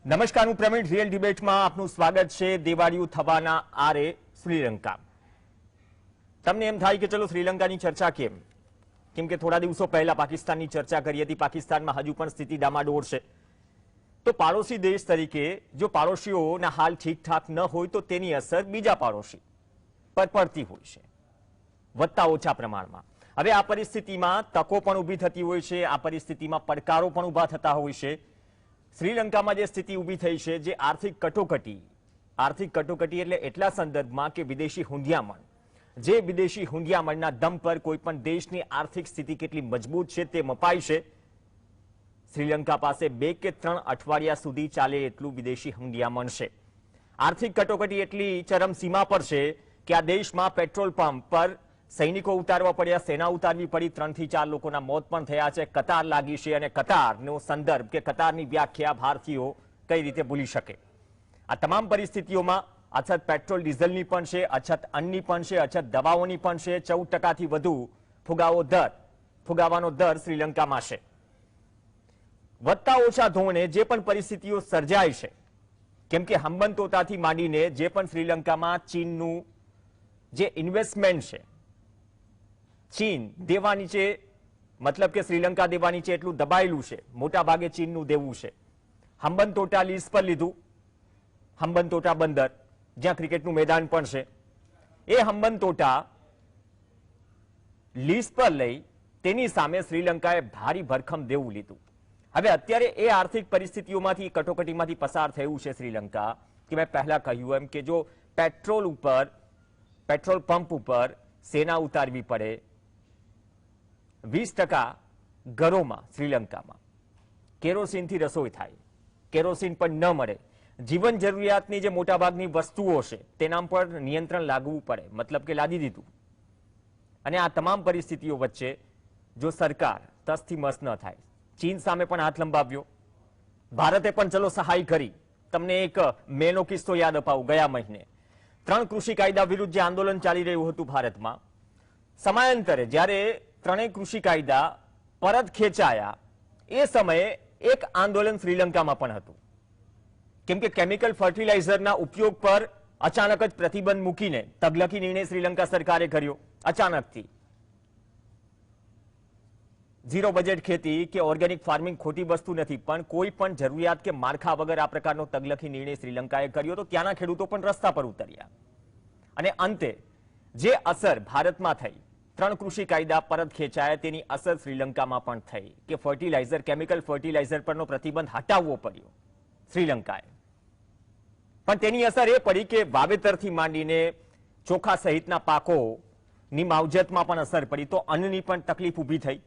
નમસ્કાર, હું પ્રવીણ. રિયલ ડિબેટમાં આપનું સ્વાગત છે. દિવાળીઓ થવાના આરે શ્રીલંકા. તમને એમ થાય કે ચલો શ્રીલંકાની ચર્ચા કેમ કે થોડા દિવસો પહેલા પાકિસ્તાનની ચર્ચા કરી હતી. પાકિસ્તાનમાં હજુ પણ સ્થિતિ ડામાડોળ છે. તો પાડોશી દેશ તરીકે જો પાડોશીઓના હાલ ઠીકઠાક ન હોય તો તેની અસર બીજા પાડોશી પર પડતી હોય છે, વધતા ઓછા પ્રમાણમાં. હવે આ પરિસ્થિતિમાં તકો પણ ઊભી થતી હોય છે, આ પરિસ્થિતિમાં પડકારો પણ ઊભા થતા હોય છે. શ્રીલંકામાં જે સ્થિતિ ઊભી થઈ છે, જે આર્થિક કટોકટી એટલે એટલા સંદર્ભમાં કે વિદેશી હુંડિયામણના દમ પર કોઈ પણ દેશની આર્થિક સ્થિતિ કેટલી મજબૂત છે તે મપાય છે. શ્રીલંકા પાસે 2 કે 3 અઠવાડિયા સુધી ચાલે એટલું વિદેશી હુંડિયામણ છે. આર્થિક કટોકટી એટલી ચરમસીમા પર છે કે આ દેશમાં પેટ્રોલ પંપ પર સૈનિકો ઉતારવા પડ્યા, સેના ઉતારવી પડી, 3 થી 4 લોકોના મોત પણ થયા છે. કતાર લાગી છે અને કતારનો સંદર્ભ કે કતારની વ્યાખ્યા ભારતીયો કઈ રીતે ભૂલી શકે. આ તમામ પરિસ્થિતિઓમાં અછત પેટ્રોલ ડીઝલની પણ છે, અછત અન્નની પણ છે, અછત દવાઓની પણ છે. 14% વધુ ફુગાવાનો દર શ્રીલંકામાં છે. વધતા ઓછા ધોરણે જે પણ પરિસ્થિતિઓ સર્જાય છે, કેમ કે હંબનતોતાથી માંડીને જે પણ શ્રીલંકામાં ચીનનું જે ઇન્વેસ્ટમેન્ટ છે, ચીન દેવા નીચે, મતલબ કે શ્રીલંકા દેવા નીચે એટલું દબાયેલું છે, મોટા ભાગે ચીનનું દેવું છે. હંબનતોટા લીઝ પર લીધું, હંબનતોટા બંદર જ્યાં ક્રિકેટનું મેદાન પણ છે, એ હંબનતોટા લીઝ પર લઈ તેની સામે શ્રીલંકાએ ભારી ભરખમ દેવું લીધું. હવે અત્યારે એ આર્થિક પરિસ્થિતિઓમાંથી, કટોકટીમાંથી પસાર થયું છે શ્રીલંકા કે મેં પહેલા કહ્યું એમ કે જો પેટ્રોલ પંપ ઉપર સેના ઉતારવી પડે, 20% ઘરોમાં શ્રીલંકામાં કેરોસીનથી રસોઈ થાય, કેરોસીન પણ ન મળે, જીવન જરૂરિયાતની જે મોટાભાગની વસ્તુઓ છે તેના પર નિયંત્રણ લાગવું પડે, મતલબ કે લાદી દીધું. અને આ તમામ પરિસ્થિતિઓ વચ્ચે જો સરકાર તસથી મસ ન થાય, ચીન સામે પણ હાથ લંબાવ્યો, ભારતે પણ ચલો સહાય કરી. તમને એક મેનો કિસ્સો યાદ અપાવું. ગયા મહિને 3 કૃષિ કાયદા વિરુદ્ધ જે આંદોલન ચાલી રહ્યું હતું ભારતમાં, સમયાંતરે જ્યારે 3 કૃષિ કાયદા પરત ખેંચાયા એ સમયે એક આંદોલન શ્રીલંકામાં પણ હતું. કેમ કે કેમિકલ ફર્ટિલાઇઝરના ઉપયોગ પર અચાનક જ પ્રતિબંધ મૂકીને તગલકી નિર્ણય શ્રીલંકા સરકારે કર્યો. અચાનકથી ઝીરો બજેટ ખેતી કે ઓર્ગેનિક ફાર્મિંગ ખોટી વસ્તુ નથી, પણ કોઈ પણ જરૂરિયાત કે માળખા વગર આ પ્રકારનો તગલકી નિર્ણય શ્રીલંકાએ કર્યો તો ત્યાંના ખેડૂતો પણ રસ્તા પર ઉતર્યા. અને અંતે જે અસર ભારતમાં થઈ, 3 કૃષિ કાયદા પરત ખેંચાયા, તેની અસર શ્રીલંકામાં પણ થઈ કે કેમિકલ ફર્ટિલાઇઝર પરનો પ્રતિબંધ હટાવવો પડ્યો શ્રીલંકાએ. પણ તેની અસર એ પડી કે વાવેતરથી માંડીને ચોખા સહિતના પાકોની માવજતમાં પણ અસર પડી, તો અન્નની પણ તકલીફ ઊભી થઈ.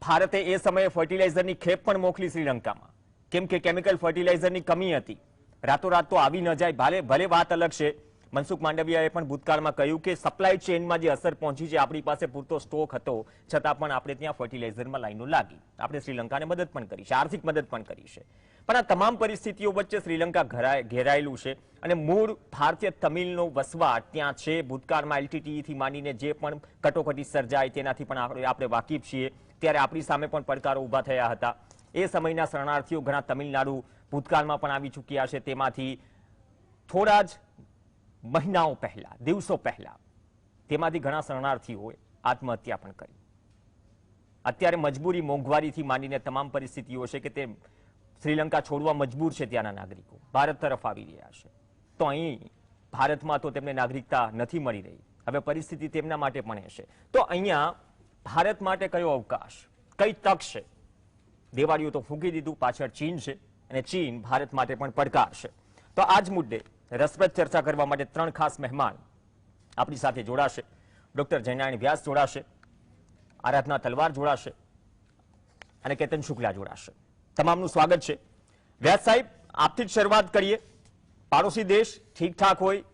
ભારતે એ સમયે ફર્ટિલાઇઝરની ખેપ પણ મોકલી શ્રીલંકામાં, કેમ કે કેમિકલ ફર્ટિલાઇઝરની કમી હતી. રાતોરાત તો આવી ન જાય, ભલે વાત અલગ છે. મનસુખ માંડવિયાએ પણ ભૂતકાળમાં કહ્યું કે સપ્લાય ચેઇનમાં જે અસર પહોંચી છે, આપણી પાસે પૂરતો સ્ટોક હતો છતાં પણ આપણે ત્યાં ફર્ટિલાઇઝરમાં લાઈનો લાગી. આપણે શ્રીલંકાને મદદ પણ કરી છે, આર્થિક મદદ પણ કરી છે. પણ આ તમામ પરિસ્થિતિઓ વચ્ચે શ્રીલંકા ઘેરાયેલું છે અને મૂળ ભારતીય તમિલનો વસવાટ ત્યાં છે. ભૂતકાળમાં એલટીટીઈથી માંડીને જે પણ કટોકટી સર્જાય તેનાથી પણ આપણે વાકેફ છીએ. ત્યારે આપણી સામે પણ પડકારો ઊભા થયા હતા. એ સમયના શરણાર્થીઓ ઘણા તમિલનાડુ ભૂતકાળમાં પણ આવી ચૂક્યા છે. તેમાંથી થોડા જ મહિનાઓ પહેલા, દિવસો પહેલા, તેમાંથી ઘણા શરણાર્થીઓએ આત્મહત્યા પણ કરી. અત્યારે મજબૂરી, મોંઘવારીથી માંડીને તમામ પરિસ્થિતિઓ છે કે તે શ્રીલંકા છોડવા મજબૂર છે. ત્યાંના નાગરિકો ભારત તરફ આવી રહ્યા છે. તો અહીં ભારતમાં તો તેમને નાગરિકતા નથી મળી રહી. હવે પરિસ્થિતિ તેમના માટે પણ હશે. તો અહીંયા ભારત માટે કયો અવકાશ, કઈ તક છે? દેવાળીઓ તો ફૂંકી દીધું, પાછળ ચીન છે અને ચીન ભારત માટે પણ પડકાર છે. તો આ જ મુદ્દે રસપ્રદ ચર્ચા કરવા માટે 3 ખાસ મહેમાન આપણી સાથે જોડાશે. ડોક્ટર જયનારાયણ વ્યાસ જોડાશે, આરાધના તલવાર જોડાશે અને કેતન શુક્લા જોડાશે. તમામનું સ્વાગત છે. વ્યાસ સાહેબ, આપથી જ શરૂઆત કરીએ. પાડોશી દેશ ઠીકઠાક હોય,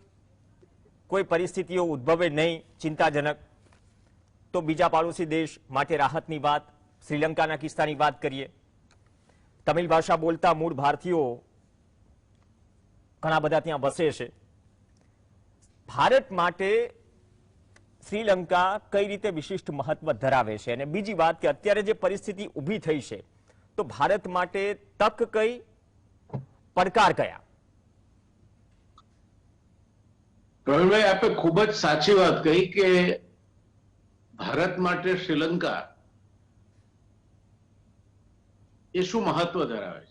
કોઈ પરિસ્થિતિઓ ઉદ્ભવે નહીં ચિંતાજનક, તો બીજા પાડોશી દેશ માટે રાહતની વાત. શ્રીલંકાના કિસ્સાની વાત કરીએ. તમિલ ભાષા બોલતા મૂળ ભારતીયો ઘણા બધા ત્યાં વસે છે. ભારત માટે શ્રીલંકા કઈ રીતે વિશિષ્ટ મહત્વ ધરાવે છે? અને બીજી વાત કે અત્યારે જે પરિસ્થિતિ ઊભી થઈ છે, તો ભારત માટે તક કઈ પડકાર કયા? પ્રવીણભાઈ, આપે ખૂબ જ સાચી વાત કહી કે ભારત માટે શ્રીલંકા એ શું મહત્વ ધરાવે છે.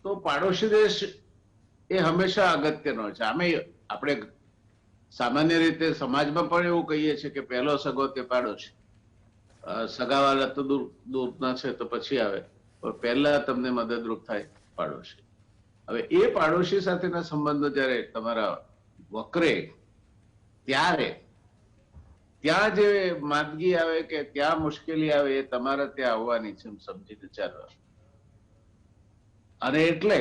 તો પાડોશી દેશ એ હંમેશા અગત્યનો છે. આમે આપણે સામાન્ય રીતે સમાજમાં પણ એવું કહીએ છીએ કે પહેલો સગો તે પાડોશી. સગાવાલા તો દૂરના છે તો પછી આવે, પણ પહેલા તમને મદદરૂપ થાય પાડોશી. હવે એ પાડોશી સાથેના સંબંધો જયારે તમારા વકરે ત્યારે ત્યાં જે માંદગી આવે કે ત્યાં મુશ્કેલી આવે એ તમારે ત્યાં આવવાની છે સમજીને ચાલવા. અને એટલે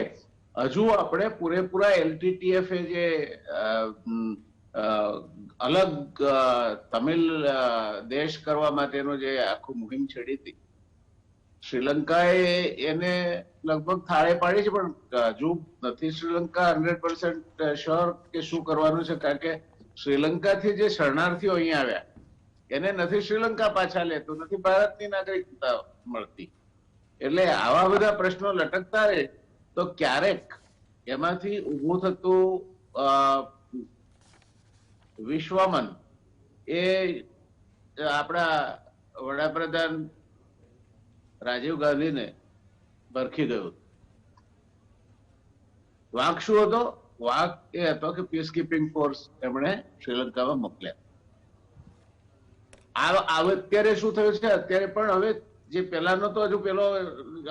હજુ આપણે પૂરેપૂરા LTTF જે અલગ તમિલ દેશ કરવા માટેનો જે આખું મુહિમ છેડી હતી, શ્રીલંકાએ એને લગભગ થાળે પાડી છે, પણ હજુ નથી શ્રીલંકા 100% શ્યોર કે શું કરવાનું છે. કારણ કે શ્રીલંકાથી જે શરણાર્થીઓ અહીંયા આવ્યા એને નથી શ્રીલંકા પાછા લેતું, નથી ભારતની નાગરિકતા મળતી. એટલે આવા બધા પ્રશ્નો લટકતા રહે તો ક્યારેક એમાંથી ઉભું થતું વિશ્વમન એ આપણા વડાપ્રધાન રાજીવ ગાંધીને ભરખી ગયું. વાંક શું હતો? વાંક એ હતો કે પીસ કીપિંગ ફોર્સ એમણે શ્રીલંકામાં મોકલ્યા. અત્યારે શું થયું છે? અત્યારે પણ હવે જે પેલાનો તો હજુ પેલો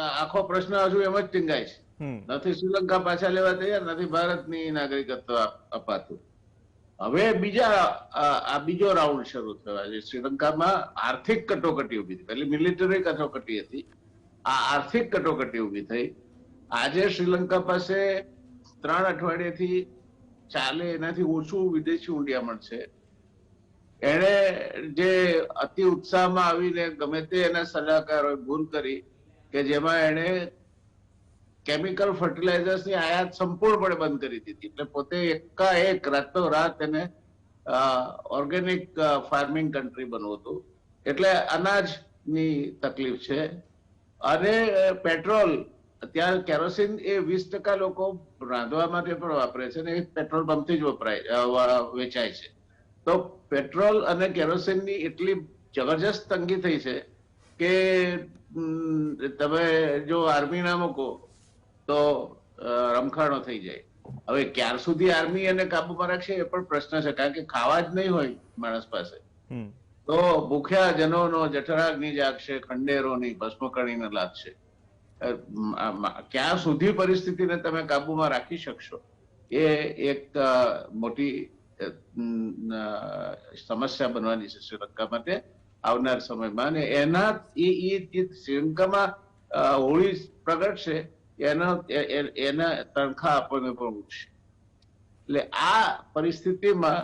આખો પ્રશ્ન હજુ એમ જ ટીંગાય છે. નથી શ્રીલંકા પાછા લેવા તૈયાર, નથી ભારતની નાગરિકત્વ અપાતું. હવે બીજો રાઉન્ડ શરૂ થયો છે. શ્રીલંકામાં આર્થિક કટોકટી ઉભી થઈ. પહેલી મિલિટરી કટોકટી હતી, આ આર્થિક કટોકટી ઉભી થઈ. આજે શ્રીલંકા પાસે 3 અઠવાડિયાથી ચાલે એનાથી ઓછું વિદેશી ઊંડિયામણ છે. એને જે અતિ ઉત્સાહમાં આવીને ગમે તે એના સલાહકારોએ ભૂલ કરી કે જેમાં એને કેમિકલ ફર્ટિલાઇઝર્સની આયાત સંપૂર્ણપણે બંધ કરી દીધી. એટલે પોતે એકાએક રાતોરાત એને ઓર્ગેનિક ફાર્મિંગ કન્ટ્રી બનવું હતું. એટલે અનાજની તકલીફ છે. અને પેટ્રોલ, ત્યાં કેરોસીન એ 20% લોકો રાંધવા માટે પણ વાપરે છે ને એ પેટ્રોલ પંપથી જ વેચાય છે. તો પેટ્રોલ અને કેરોસીનની એટલી જબરજસ્ત તંગી થઈ છે કે તમે જો આર્મી ના મૂકો તો રમખાણો થઈ જાય. હવે ક્યાર સુધી આર્મી એને કાબુમાં રાખશે એ પણ પ્રશ્ન છે. કારણ કે ખાવા જ નહીં હોય માણસ પાસે તો ભૂખ્યા જનોનો જઠરાગ્નિ જાગશે, ખંડેરોની ભસ્મકણીને લાગશે. ક્યાં સુધી પરિસ્થિતિને તમે કાબુમાં રાખી શકશો એ એક મોટી સમસ્યા બનવાની છે શ્રીલંકા માટે આવનાર સમયમાં. અને એના શ્રીલંકામાં હોળી પ્રગટશે એના તણખા આપણને પણ ઉઠશે. એટલે આ પરિસ્થિતિમાં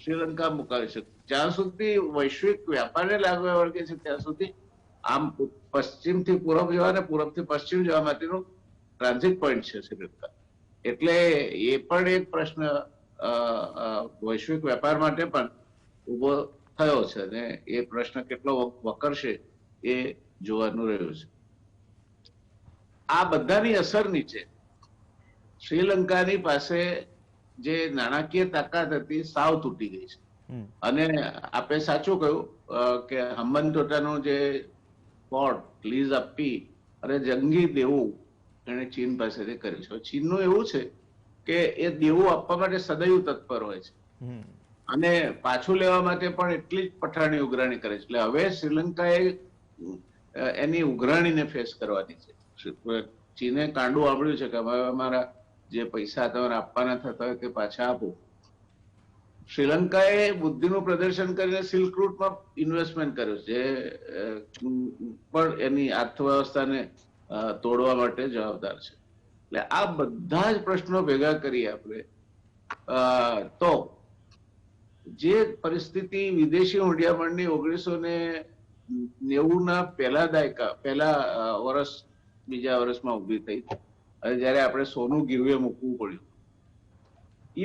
શ્રીલંકા મુકાવી શકે. જ્યાં સુધી વૈશ્વિક વ્યાપારને લાગવા વળગે છે ત્યાં સુધી આમ પશ્ચિમથી પૂર્વ જવા અને પૂર્વથી પશ્ચિમ જવા માટેનું ટ્રાન્ઝિટ પોઈન્ટ છે શ્રીલંકા. એટલે એ પણ એક પ્રશ્ન વૈશ્વિક વેપાર માટે પણ ઉભો થયો છે અને એ પ્રશ્ન કેટલો વકરશે એ જોવાનું રહ્યું છે. આ બધાની અસર નીચે શ્રીલંકાની પાસે જે નાણાકીય તાકાત હતી સાવ તૂટી ગઈ છે. અને આપણે સાચું કહ્યું કે હમ્બનટોટાનું જે પોર્ટ લીઝ આપી અને જંગી દેવું એને ચીન પાસેથી કર્યું છે. ચીનનું એવું છે કે એ દેવું આપવા માટે સદૈવ તત્પર હોય છે અને પાછું લેવા માટે પણ એટલી જ પઠાણી ઉઘરાણી કરે છે. એટલે હવે શ્રીલંકાએ એની ઉઘરાણીને ફેસ કરવાની છે. ચીને કાંડું આંબળ્યું છે કે હવે અમારા જે પૈસા તમારે આપવાના થતા હોય તે પાછા આપો. શ્રીલંકાએ બુદ્ધિનું પ્રદર્શન કરીને સિલ્ક રૂટમાં ઇન્વેસ્ટમેન્ટ કર્યું છે, પણ એની અર્થવ્યવસ્થાને તોડવા માટે જવાબદાર છે. એટલે આ બધા જ પ્રશ્નો ભેગા કરીએ આપણે તો જે પરિસ્થિતિ વિદેશી હુંડિયામણની 1990ના પહેલા વર્ષ બીજા વર્ષમાં ઉભી થઈ અને જયારે આપણે સોનું ગીરવે મૂકવું પડ્યું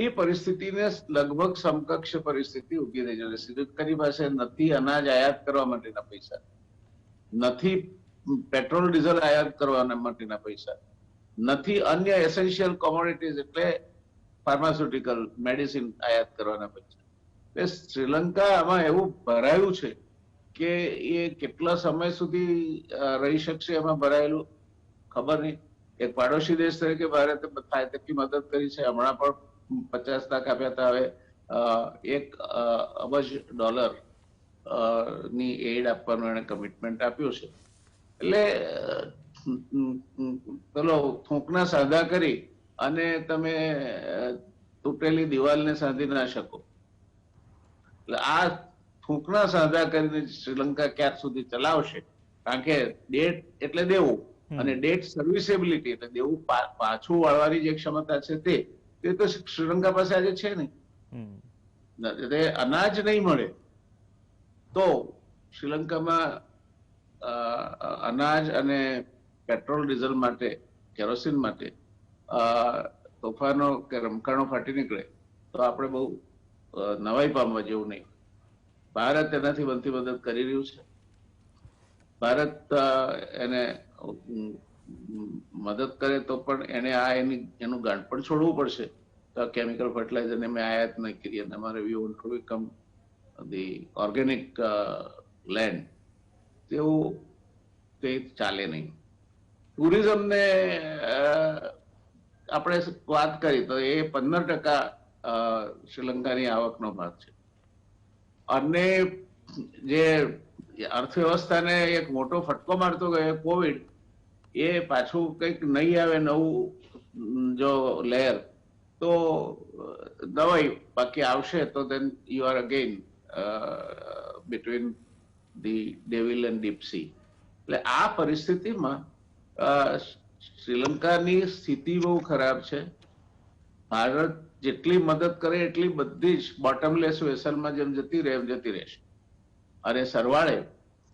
એ પરિસ્થિતિને લગભગ સમકક્ષ પરિસ્થિતિ ઉભી થઈ છે. શ્રીલંકાની પાસે નથી અનાજ આયાત કરવા માટેના પૈસા, નથી પેટ્રોલ ડીઝલ આયાત કરવાના માટેના પૈસા, નથી અન્ય એસેન્શિયલ કોમોડિટીઝ એટલે ફાર્માસ્યુટિકલ મેડિસિન આયાત કરવાના પૈસા. એટલે શ્રીલંકા આમાં એવું ભરાયું છે કે એ કેટલા સમય સુધી રહી શકશે એમાં ભરાયેલું ખબર નહીં. એક પાડોશી દેશ તરીકે ભારતે થાય તેટલી મદદ કરી છે. હમણાં પણ 50 લાખ આપ્યા હતા. હવે $1 અબજ ની એડ આપવાનું એને કમિટમેન્ટ આપ્યું છે. એટલે પેલો થૂંકના સાંધા કરી અને તમે તૂટેલી દિવાલને સાંધી ના શકો. એટલે આ થૂંકના સાંધા કરીને શ્રીલંકા ક્યાં સુધી ચલાવશે? કારણ કે ડેટ એટલે દેવું, અને ડેટ સર્વિસેબિલિટી એટલે દેવું પાછું વાળવાની જે ક્ષમતા છે તે તો શ્રીલંકા પાસે આજે છે નહીં. અનાજ નહીં મળે તો શ્રીલંકામાં અનાજ અને પેટ્રોલ ડીઝલ માટે, કેરોસીન માટે તોફાનો કે રમખાણો ફાટી નીકળે તો આપણે બહુ નવાઈ પામવા જેવું નહીં. ભારત એનાથી બનતી મદદ કરી રહ્યું છે. ભારત એને મદદ કરે તો પણ એને એનું ગાંઠપણ છોડવું પડશે. તો કેમિકલ ફર્ટિલાઇઝર ને મેં આયાત નહીં કરી અને અમારે we want to become the organic land, તેવું તે ચાલે નહીં. ટુરિઝમને આપણે વાત કરી તો એ 15% શ્રીલંકાની આવકનો ભાગ છે. અને જે અર્થવ્યવસ્થાને એક મોટો ફટકો મારતો ગયો કોવિડ, એ પાછું કંઈક નહીં આવે નવું જો લેયર તો દવાઈ બાકી આવશે તો then you are again between the devil and deep sea. એટલે આ પરિસ્થિતિમાં શ્રીલંકાની સ્થિતિ બહુ ખરાબ છે. ભારત જેટલી મદદ કરે એટલી બધી જ બોટમલેસ વેસલમાં જેમ જતી રહે એમ જતી રહેશે. અને સરવાળે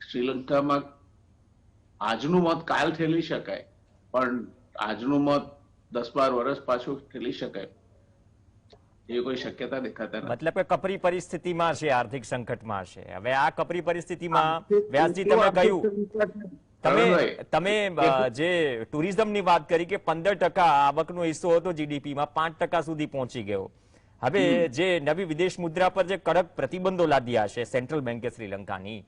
શ્રીલંકામાં આજનું મત કાલ ઠેલી શકાય, પણ આજનું મત 10-12 વર્ષ પાછું ઠેલી શકાય એ કોઈ શક્યતા દેખાતા નથી. મતલબ કે કપરી પરિસ્થિતિમાં છે, આર્થિક સંકટમાં છે. હવે આ કપરી પરિસ્થિતિમાં વ્યાસજી તમે કહ્યું, તમે જે ટુરિઝમની વાત કરી કે 15% આવકનો હિસ્સો હતો જીડીપીમાં 5% સુધી પહોંચી ગયો. હવે જે નવી વિદેશ મુદ્રા પર જે કડક પ્રતિબંધો લાદ્યા છે સેન્ટ્રલ બેન્કે શ્રીલંકાની,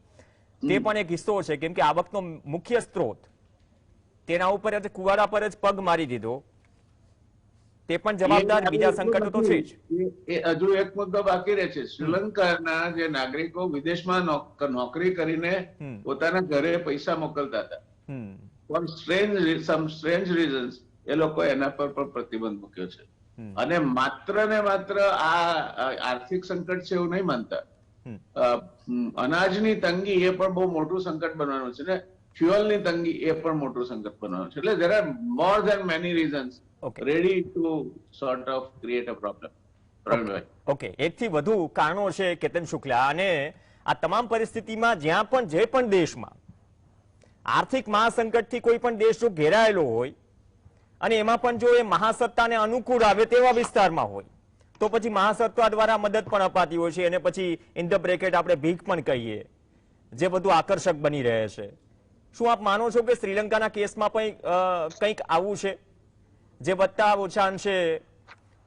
તે પણ એક હિસ્સો છે. કેમ કે આવકનો મુખ્ય સ્ત્રોત તેના ઉપર કુવાડા પર જ પગ મારી દીધો, તે પણ જવાબદાર. બીજા સંકટો તો છે જ. હજુ એક મુદ્દો બાકી રહે છે. શ્રીલંકાના જે નાગરિકો વિદેશમાં નોકરી કરીને પોતાના ઘરે પૈસા મોકલતા હતા, પણ સમ સ્ટ્રેન્જ રીઝન્સ એ લોકો એના પર પણ પ્રતિબંધ મૂક્યો છે. અને માત્ર ને માત્ર આ આર્થિક સંકટ છે એવું નહીં માનતા. અનાજની તંગી એ પણ બહુ મોટું સંકટ બનવાનું છે ને ફ્યુઅલની તંગી એ પણ મોટું સંકટ બનવાનું છે. એટલે there are more than many reasons ready to sort of create a problem. Okay, એકથી વધુ કારણો છે કેતન શુક્લા. અને આ તમામ પરિસ્થિતિમાં જ્યાં પણ જે પણ દેશમાં આર્થિક મહાસંકટથી કોઈ પણ દેશ જો ઘેરાયેલો હોય અને એમાં પણ જો એ મહાસત્તાને અનુકૂળ આવે તેવા વિસ્તારમાં હોય તો પછી મહાસત્તા દ્વારા મદદ પણ અપાતી હોય છે. અને પછી ઇન ધ બ્રેકેટ આપણે ભીખ પણ કહીએ, જે બધું આકર્ષક બની રહે છે. શું આપ માનો છો કે શ્રીલંકાના કેસમાં પણ કંઈક આવું છે જે વધતા ઓછા અંશે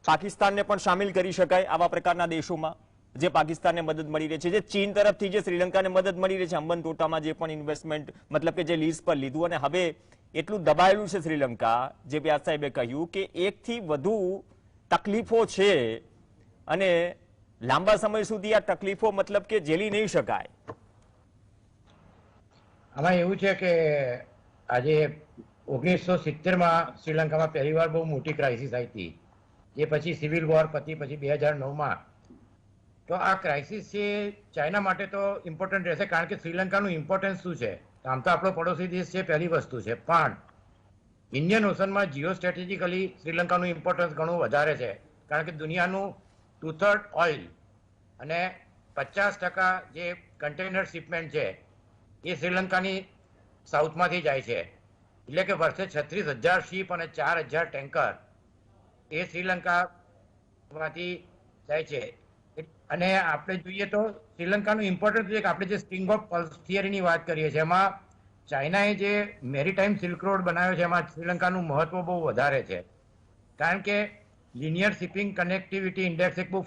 પાકિસ્તાનને પણ સામેલ કરી શકાય આવા પ્રકારના દેશોમાં જે પાકિસ્તાનને મદદ મળી રહી છે, જે ચીન તરફથી જે શ્રીલંકાને મદદ મળી રહી છે અંબનતોટામાં જે પણ ઇન્વેસ્ટમેન્ટ મતલબ કે જે લીઝ પર લીધું, અને હવે એટલું દબાયેલું છે શ્રીલંકા, જે વ્યાસ સાહેબે કહ્યું કે એકથી વધુ તકલીફો છે અને લાંબા સમય સુધી આ તકલીફો મતલબ કે ઝેલી નહીં શકાય. આમાં એવું છે કે આજે 1970માં શ્રીલંકામાં પહેલીવાર બહુ મોટી ક્રાઇસિસ આવી હતી, જે પછી સિવિલ વોર પછી 2009માં. તો આ ક્રાઇસિસ છે ચાઇના માટે તો ઇમ્પોર્ટન્ટ રહેશે, કારણ કે શ્રીલંકાનું ઇમ્પોર્ટન્સ શું છે? આમ તો આપણો પડોશી દેશ છે, પહેલી વસ્તુ છે, પણ ઇન્ડિયન ઓશનમાં જીઓ સ્ટ્રેટેજિકલી શ્રીલંકાનું ઇમ્પોર્ટન્સ ઘણું વધારે છે. કારણ કે દુનિયાનું 2/3 ઓઇલ અને 50% જે કન્ટેનર શિપમેન્ટ છે એ શ્રીલંકાની સાઉથમાંથી જાય છે. એટલે કે વર્ષે 36,000 શિપ અને 4,000 ટેન્કર એ શ્રીલંકામાંથી જાય છે. અને આપણે જોઈએ તો શ્રીલંકાનું ઇમ્પોર્ટન્સ છે કે આપણે જે સ્ટ્રિંગ ઓફ પલ્સ થિયરીની વાત કરીએ છીએ, એમાં ચાઇનાએ જે મેરીટાઈમ સિલ્ક રોડ બનાવ્યો છે એમાં શ્રીલંકાનું મહત્વ બહુ વધારે છે, કારણ કે લિનિયર શિપિંગ કનેક્ટિવિટી ઇન્ડેક્સ એક બહુ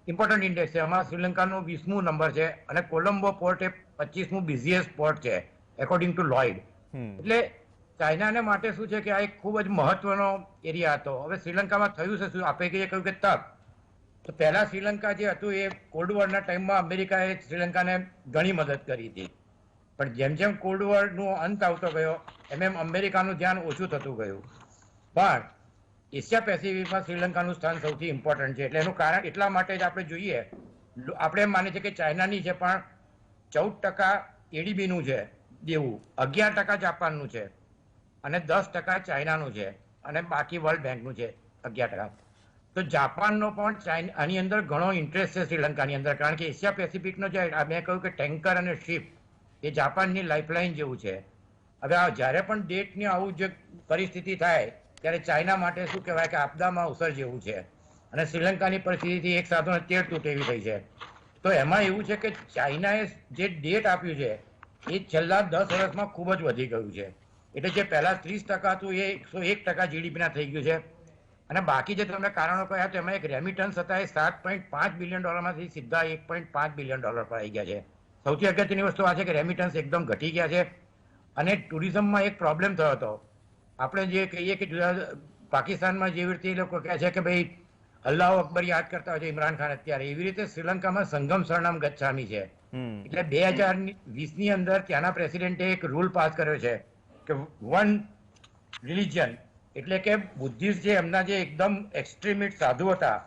ઇમ્પોર્ટન્ટ ઇન્ડેક્સ છે. એમાં શ્રીલંકાનો 20મો નંબર છે અને કોલંબો પોર્ટ એ 25મું બિઝીએસ્ટ પોર્ટ છે એકોર્ડિંગ ટુ લોઇડ. એટલે ચાઇનાને માટે શું છે કે આ એક ખૂબ જ મહત્વનો એરિયા હતો. હવે શ્રીલંકામાં થયું છે શું, આપણે કહ્યું કે તક, તો પહેલા શ્રીલંકા જે હતું એ કોલ્ડ વોરના ટાઈમમાં અમેરિકાએ શ્રીલંકાને ઘણી મદદ કરી હતી, પણ જેમ જેમ કોલ્ડ વોરનો અંત આવતો ગયો એમ અમેરિકાનું ધ્યાન ઓછું થતું ગયું. પણ એશિયા પેસિફિકમાં શ્રીલંકાનું સ્થાન સૌથી ઇમ્પોર્ટન્ટ છે. એટલે એનું કારણ એટલા માટે જ આપણે જોઈએ, આપણે એમ માનીએ છીએ કે ચાઇનાની છે પણ 14% એડીબીનું છે દેવું, 11% જાપાનનું છે અને 10% ચાઇનાનું છે અને બાકી વર્લ્ડ બેંકનું છે 11%. તો જાપાનનો પણ આની અંદર ઘણો ઇન્ટરેસ્ટ છે શ્રીલંકાની અંદર, કારણ કે એશિયા પેસિફિકનો જે મેં કહ્યું કે ટેન્કર અને શિપ એ જાપાનની લાઇફલાઇન જેવું છે. હવે આ જ્યારે પણ ડેટની આવું જે પરિસ્થિતિ થાય ત્યારે ચાઇના માટે શું કહેવાય કે આપદામાં અવસર જેવું છે, અને શ્રીલંકાની પરિસ્થિતિ એક સાથોને 13 તૂટેવી થઈ છે. તો એમાં એવું છે કે ચાઇનાએ જે ડેટ આપ્યું છે એ છેલ્લા 10 વર્ષમાં ખૂબ જ વધી ગયું છે. એટલે જે પહેલા 30% હતું એ 101% જીડીપીના થઈ ગયું છે. અને બાકી જે તમને કારણો કહ્યા તો એમાં એક રેમિટન્સ હતા એ $7.5 બિલિયન સીધા $1.5 બિલિયન પર આવી ગયા છે. સૌથી અગત્યની વસ્તુ આ છે કે રેમિટન્સ એકદમ ઘટી ગયા છે. અને ટુરિઝમમાં એક પ્રોબ્લેમ થયો હતો. આપણે જે કહીએ કે પાકિસ્તાનમાં જેવી રીતે એ લોકો કહે છે કે ભાઈ અલ્લાહ અકબર યાદ કરતા હોય છે ઇમરાન ખાન અત્યારે, એવી રીતે શ્રીલંકામાં સંગમ શરણમ ગચ્છામી છે. એટલે 2020ની અંદર ત્યાંના પ્રેસિડેન્ટે એક રૂલ પાસ કર્યો છે કે વન રિલિજન, એટલે કે બુદ્ધિસ્ટ જે એમના જે એકદમ એક્સ્ટ્રીમિસ્ટ સાધુ હતા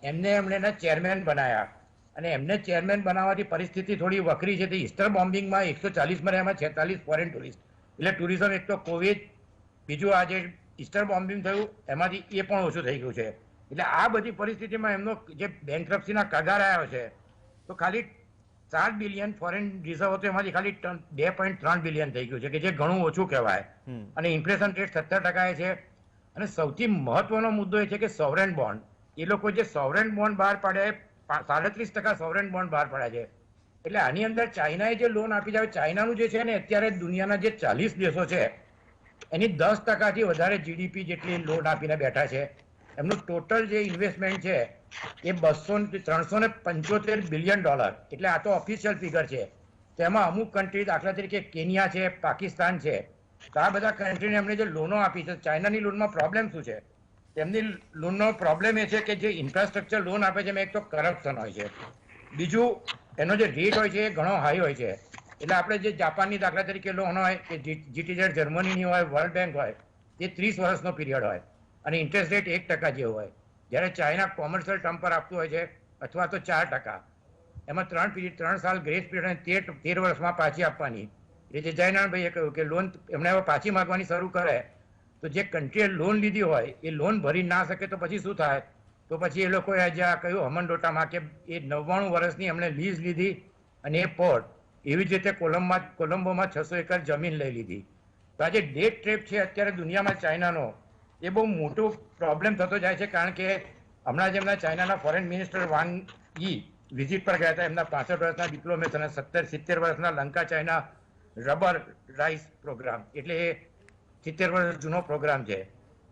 એમને એમણે ચેરમેન બનાયા, અને એમને ચેરમેન બનાવવાથી પરિસ્થિતિ થોડી વકરી છે. ઈસ્ટર બોમ્બિંગમાં 140 મર્યા, એમાં 46 ફોરેન ટુરિસ્ટ. એટલે ટુરિઝમ એક તો કોવિડ, બીજું આ જે ઈસ્ટર બોમ્બિંગ થયું એમાંથી એ પણ ઓછું થઈ ગયું છે. એટલે આ બધી પરિસ્થિતિમાં એમનો જે બેન્કરપ્સીના કગાર આવ્યો છે તો ખાલી 7 બિલિયન ફોરેન રિઝર્વ હતો એમાંથી ખાલી 2.3 બિલિયન થઈ ગયું છે, કે જે ઘણું ઓછું કહેવાય. અને ઇન્ફ્લેશન રેટ 17% છે. અને સૌથી મહત્વનો મુદ્દો એ છે કે સોવરેન બોન્ડ, એ લોકો જે સોવરેન બોન્ડ બહાર પાડ્યા 37% સોવરેન બોન્ડ બહાર પડ્યા છે. એટલે આની અંદર ચાઇનાએ જે લોન આપી છે, ચાઇનાનું જે છે ને અત્યારે દુનિયાના જે 40 દેશો છે એની 10%થી વધારે જીડીપી જેટલી લોન આપીને બેઠા છે. એમનું ટોટલ જે ઇન્વેસ્ટમેન્ટ છે એ $375 બિલિયન, એટલે આ તો ઓફિશિયલ ફિગર છે. તેમાં અમુક કન્ટ્રી, દાખલા તરીકે કેન્યા છે, પાકિસ્તાન છે, તો આ બધા કન્ટ્રીને એમણે જે લોનો આપી છે, ચાઇનાની લોનમાં પ્રોબ્લેમ શું છે? તેમની લોનનો પ્રોબ્લેમ એ છે કે જે ઇન્ફ્રાસ્ટ્રક્ચર લોન આપે છે એમાં એક તો કરપ્શન હોય છે, બીજું એનો જે રેટ હોય છે એ ઘણો હાઈ હોય છે. એટલે આપણે જે જાપાનની દાખલા તરીકે લોન હોય કે જીટીઝેડ જર્મનીની હોય, વર્લ્ડ બેંક હોય, એ 30 વર્ષનો પીરિયડ હોય અને ઇન્ટરેસ્ટ રેટ 1% જેવો હોય. જ્યારે ચાઇના કોમર્શિયલ ટર્મ પર આપતું હોય છે અથવા તો 4%. એમાં 3 સાલ ગ્રેસ પીરિયડ 13 વર્ષમાં પાછી આપવાની. એ જે જયનાભાઈએ કહ્યું કે લોન એમણે હવે પાછી માંગવાની શરૂ કરે તો જે કન્ટ્રીએ લોન લીધી હોય એ લોન ભરી ના શકે તો પછી શું થાય? તો પછી એ લોકોએ જ્યાં કહ્યું હમનડોટામાં કે એ 99 વર્ષની એમણે લીઝ લીધી અને એ પોર્ટ એવી જ રીતે કોલંબોમાં 600 એકર જમીન લઈ લીધી. તો આ જે ડેટ ટ્રેપ છે અત્યારે દુનિયામાં ચાઇનાનો, એ બહુ મોટો પ્રોબ્લેમ થતો જાય છે. કારણ કે હમણાં જ એમના ચાઇનાના ફોરેન મિનિસ્ટર વાંગ યી વિઝિટ પર ગયા હતા. એમના 65 વર્ષના ડિપ્લોમેટ અને 70 વર્ષના Lanka China rubber rice program, એટલે એ 70 વર્ષ જૂનો પ્રોગ્રામ છે.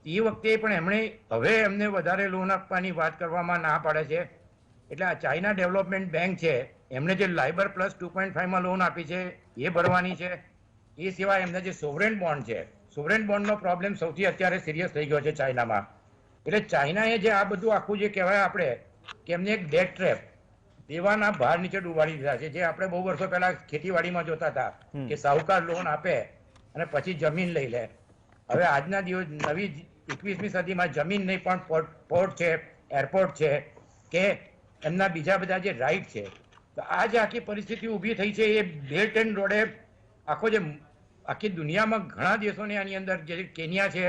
એ વખતે પણ એમણે હવે એમને વધારે લોન આપવાની વાત કરવામાં ના પાડે છે. એટલે આ ચાઇના ડેવલપમેન્ટ બેંક છે એમણે જે લાઇબર પ્લસ 2.5માં લોન આપી છે એ ભરવાની છે. એ સિવાય એમને જે સોવરેન બોન્ડ છે, સોવરેન બોન્ડનો પ્રોબ્લેમ સૌથી અત્યારે સિરિયસ થઈ ગયો છે ચાઇનામાં. એટલે ચાઇનાએ જે આ બધું આખું જે કહેવાય આપણે કે એમને એક ડેટ ટ્રેપ, દેવાના ભાર નીચે ડૂબાડી દીધા છે. જે આપણે બહુ વર્ષો પહેલા ખેતીવાડીમાં જોતા હતા કે સાહુકાર લોન આપે અને પછી જમીન લઈ લે. હવે આજના દિવસ નવી 21મી સદીમાં જમીન નહીં પણ પોર્ટ છે, એરપોર્ટ છે, કે એમના બીજા બધા જે રાઇટ છે. તો આ જે આખી પરિસ્થિતિ ઊભી થઈ છે એ બેલ્ટ એન્ડ રોડે આખો જે આખી દુનિયામાં ઘણા દેશોને આની અંદર, જે કેન્યા છે,